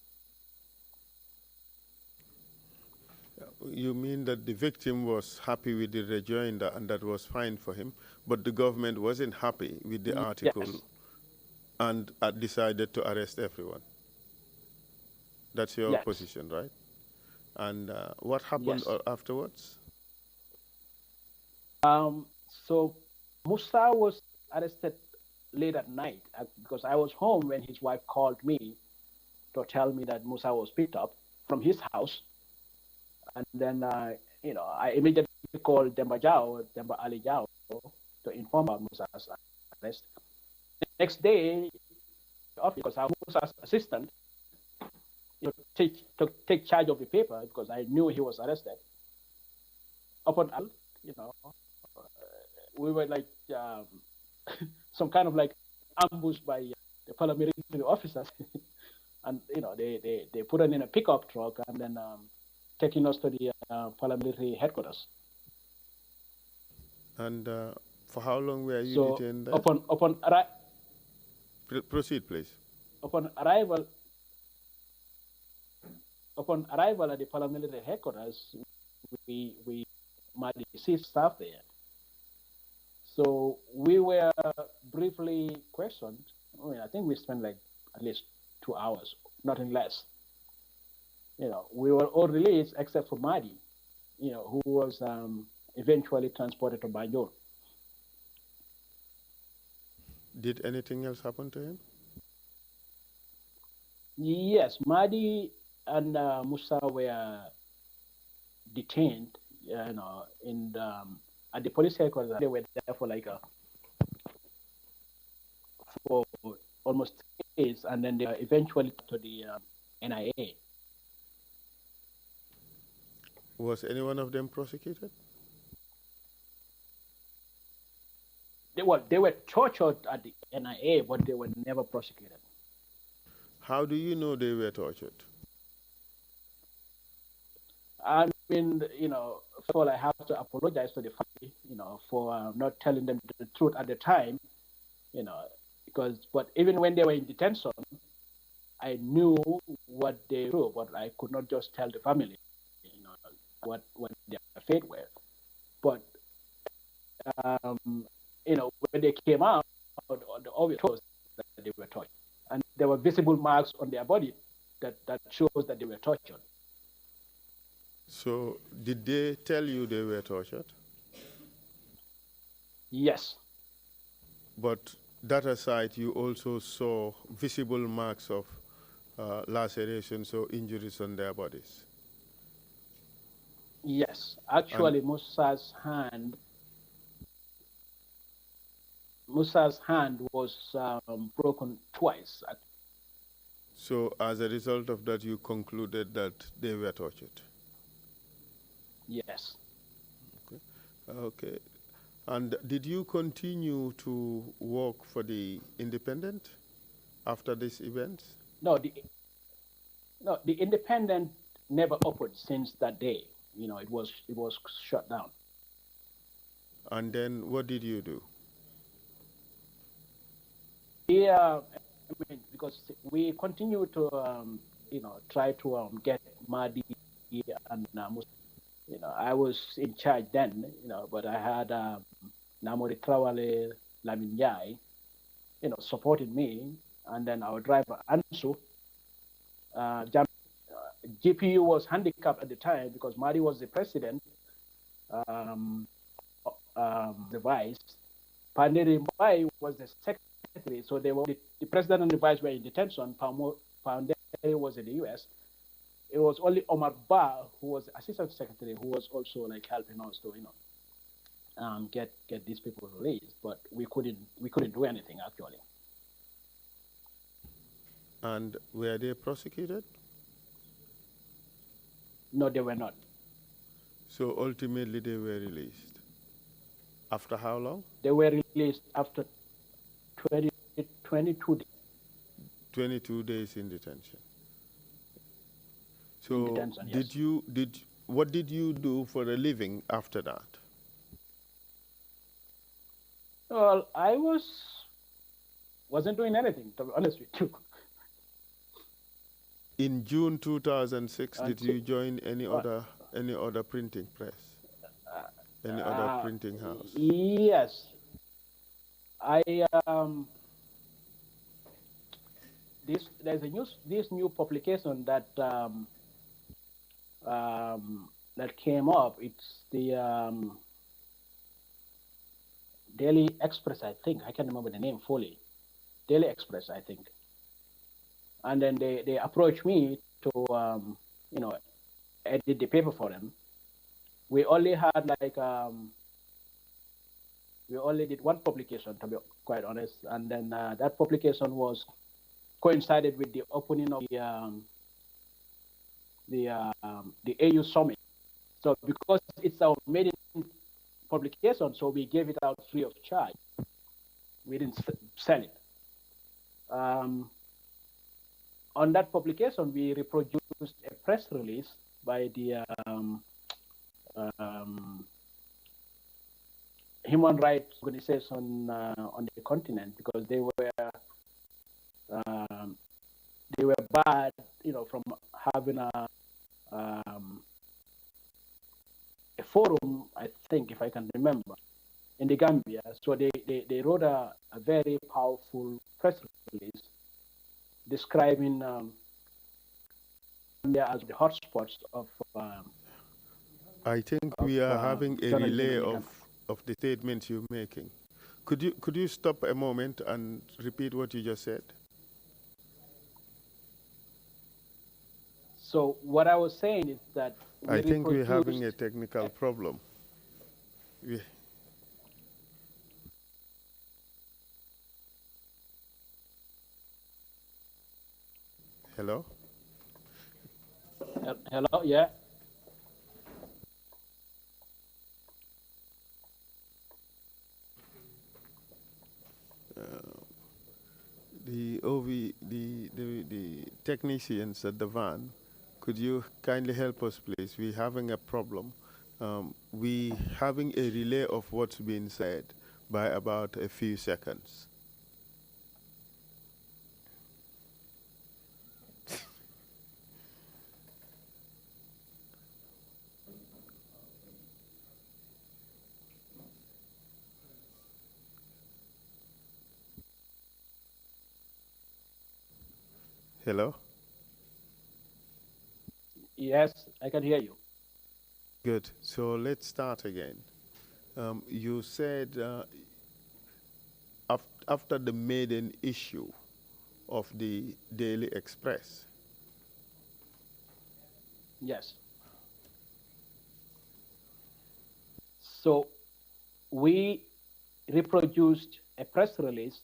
You mean that the victim was happy with the rejoinder and that was fine for him, but the government wasn't happy with the article and decided to arrest everyone? That's your position, right? And what happened afterwards? So Musa was arrested late at night because I was home when his wife called me to tell me that Musa was picked up from his house. And then, I immediately called Demba Ali Jao, to inform about Musa's arrest. Next day, because I was Musa's assistant, to take charge of the paper because I knew he was arrested. Upon, we were like some kind of like ambushed by the paramilitary officers, and they put us in a pickup truck and then taking us to the paramilitary headquarters. And for how long were you detained there? Upon proceed, please. Upon arrival at the paramilitary headquarters, we Madi ceased staff there. So we were briefly questioned. I think we spent like at least 2 hours, nothing less. We were all released except for Madi, who was eventually transported to Banjul. Did anything else happen to him? Yes, Madi and Musa were detained, at the police headquarters. They were there for for almost 3 days, and then they were eventually to the NIA. Was any one of them prosecuted? They were tortured at the NIA, but they were never prosecuted. How do you know they were tortured? I mean, first of all, I have to apologize to the family, for not telling them the truth at the time, but even when they were in detention, I knew what they do, but I could not just tell the family, what their fate were. But, when they came out, the obvious was that they were tortured. And there were visible marks on their body that shows that they were tortured. So, did they tell you they were tortured? Yes. But that aside, you also saw visible marks of lacerations or injuries on their bodies? Yes. Actually, Musa's hand was broken twice. So, as a result of that, you concluded that they were tortured? Yes. Okay. And did you continue to work for the Independent after this event? No, the Independent never opened since that day. It was shut down. And then what did you do? Yeah, I mean, because we continue to, try to get Mahdi and I was in charge then, but I had Namori Trawale, Lamin Yai, supporting me, and then our driver Ansu. GPU was handicapped at the time because Mahdi was the president, the vice. Pandiri Mbai was the secretary, so they were the president and the vice were in detention. Pandiri was in the U.S. It was only Omar Ba, who was the assistant secretary, who was also like helping us to get these people released. But we couldn't do anything actually. And were they prosecuted? No, they were not. So ultimately they were released. After how long? They were released after 22 days. 22 days in detention. So in detention, what did you do for a living after that? Well, I wasn't doing anything, to be honest with you. In June 2006, did you join any other printing press? Any other printing house? Yes. There's this new publication that that came up. It's the Daily Express, I think. I can't remember the name fully. Daily Express, I think. And then they approached me to edit the paper for them. We only had we only did one publication, to be quite honest, and then that publication was coincided with the opening of the AU summit. So because it's our maiden publication, so we gave it out free of charge. We didn't sell it. On that publication, we reproduced a press release by the human rights organization on the continent, because they were bad, from having a forum, I think, if I can remember, in the Gambia. So they wrote a very powerful press release describing Gambia as the hotspots of. I think we are having a relay of the statements you're making. Could you stop a moment and repeat what you just said? So what I was saying is that I think we're having a technical problem. Hello? Hello, yeah. The technicians at the van, could you kindly help us, please? We're having a problem. We having a relay of what's being said by about a few seconds. Hello? Yes, I can hear you. Good. So let's start again. You said after the maiden issue of the Daily Express. Yes. So we reproduced a press release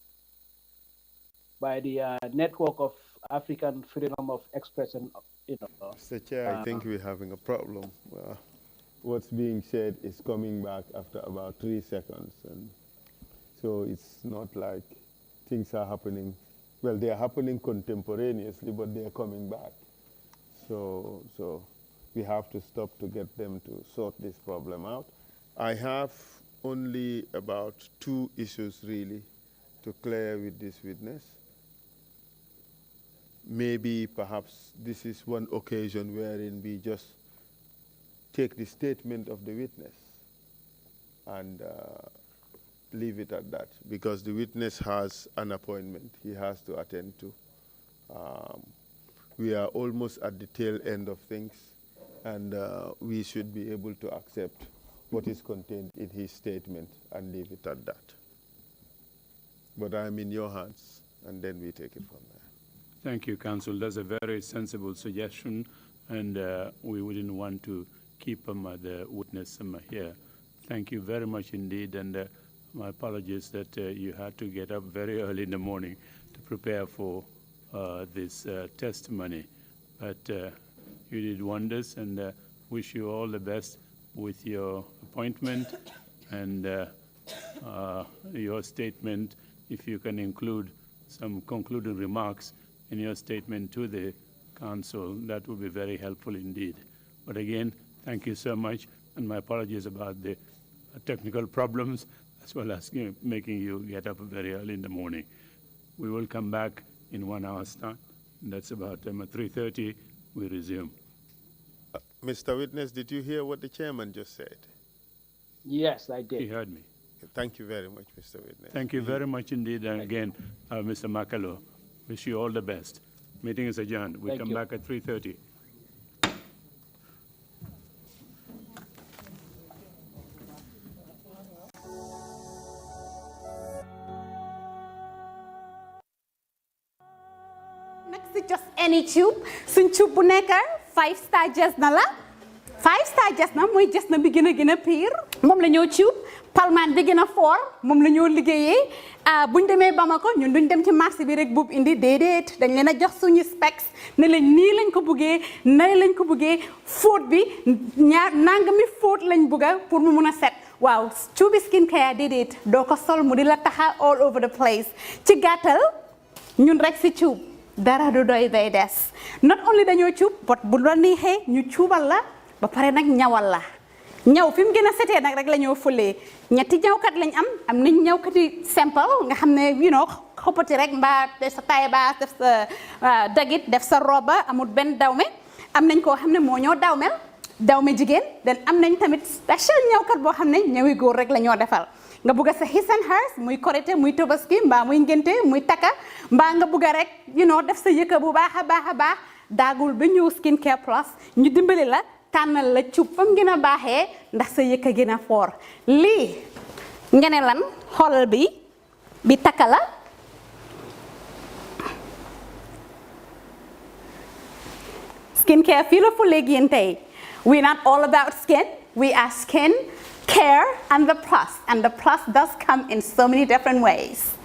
by the Network of African Freedom of Expression. Mr. Chair, I think we're having a problem. What's being said is coming back after about 3 seconds, and so it's not like things are happening. Well, they are happening contemporaneously, but they are coming back. So we have to stop to get them to sort this problem out. I have only about 2 issues really to clear with this witness. Maybe perhaps this is one occasion wherein we just take the statement of the witness and leave it at that, because the witness has an appointment he has to attend to. We are almost at the tail end of things, and we should be able to accept what is contained in his statement and leave it at that. But I'm in your hands, and then we take it from there. Thank you, Counsel. That's a very sensible suggestion, and we wouldn't want to keep the witness here. Thank you very much indeed, and my apologies that you had to get up very early in the morning to prepare for this testimony. But you did wonders, and wish you all the best with your appointment and your statement. If you can include some concluding remarks in your statement to the council, that would be very helpful indeed. But again, thank you so much, and my apologies about the technical problems, as well as making you get up very early in the morning. We will come back in 1 hour's time. That's about 3:30, we resume. Mr. Witness, did you hear what the chairman just said? Yes, I did. He heard me. Thank you very much, Mr. Witness. Thank you very much indeed, and again, Mr. Makalo, wish you all the best. Meeting is adjourned. We come back at 3:30. Next is just any tube. Sun tube bu nekk 5-star just na la. 5-star just na mooy just na bi gën a pire. Moom la ñoo tube. Palman bi gën a fort moom la ñoo liggéeyee. Buñ demee Bamako ñun duñ dem ci marché bi rek buub indi déedéet dañ leen a jox suñu specs ne lañ nii lañ ko buggee nay lañ ko buggee fóot bi nangami fóot lañ bugga pour mu mun a set. Waaw tube skin care déedéet doo ko sol mu di la taxa all over the place. Ci gàttal ñun rek si tube dara du doy day des. Not only dañoo tube but bu la neexee ñu cuubal la ba pare nag ñawal la. ñaw fi mu gën a setee nag rek la ñoo fulee ñetti ñawkat lañ am nañ ñawkati simple nga xam ne xoppati rek mbaa def sa taille basse def sa dagit def sa roba amul benn dawme am nañ koo xam ne moo ñoo dawme jigéen den am nañ tamit special ñawkat boo xam ne ñawi góor rek la ñoo defal nga bugg a sa his and hers muy korité muy tobaski mbaa muy ngénte muy takka mbaa nga bugg a rek def sa yëkka bu baax a baax daagul ba ñëw Skin Care Plus ñu dimbali la tànnal la cub fam gën a baaxee ndax sa yëkka gën a foor lii nga ne lan xoolal bi takka la Skin Care fii la fu léegi yéen tey we're not all about skin we are skin care and the plus does come in so many different ways.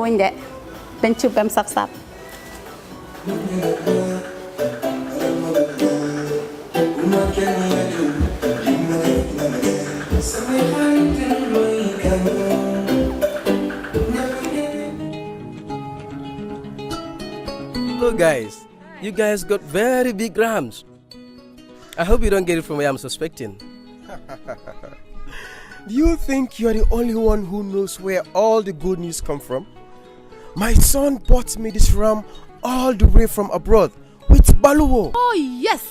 wuñ de dañ ci bam sap-sap Look, guys, you guys got very big rams. I hope you don't get it from where I'm suspecting. Do you think you're the only one who knows where all the good news come from? My son bought me this ram all the way from abroad with Baloo. Oh yes,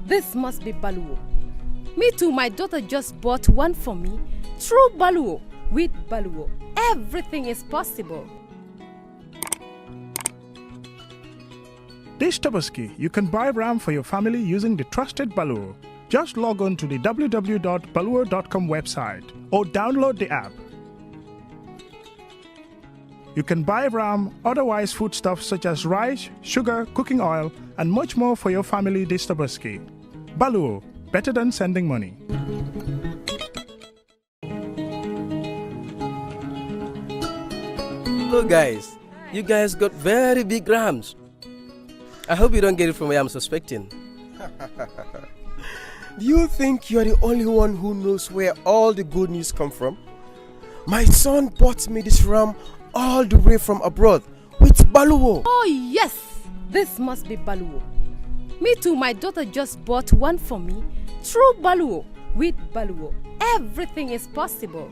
this must be Baloo. Me too, my daughter just bought one for me through Baloo. With Baloo, everything is possible. This Tabaski, you can buy ram for your family using the trusted Baloo. Just log on to the www.baloo.com website or download the app. You can buy ram, otherwise foodstuffs such as rice, sugar, cooking oil, and much more for your family this Tabaski. Baloo, better than sending money. Look, guys, you guys got very big rams. I hope you don't get it from where I'm suspecting. Do you think you're the only one who knows where all the good news come from? My son bought me this ram all the way from abroad with Baloo. Oh yes, this must be Baloo. Me too, my daughter just bought one for me through Baloo. With Baloo, everything is possible.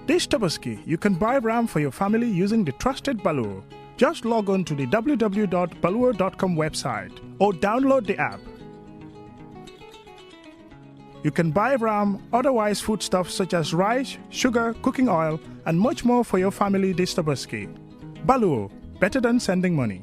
This Tabaski, you can buy ram for your family using the trusted Baloo. Just log on to the www.baloo.com website or download the app. You can buy ram, otherwise foodstuffs such as rice, sugar, cooking oil, and much more for your family this Tabaski. Baloo, better than sending money.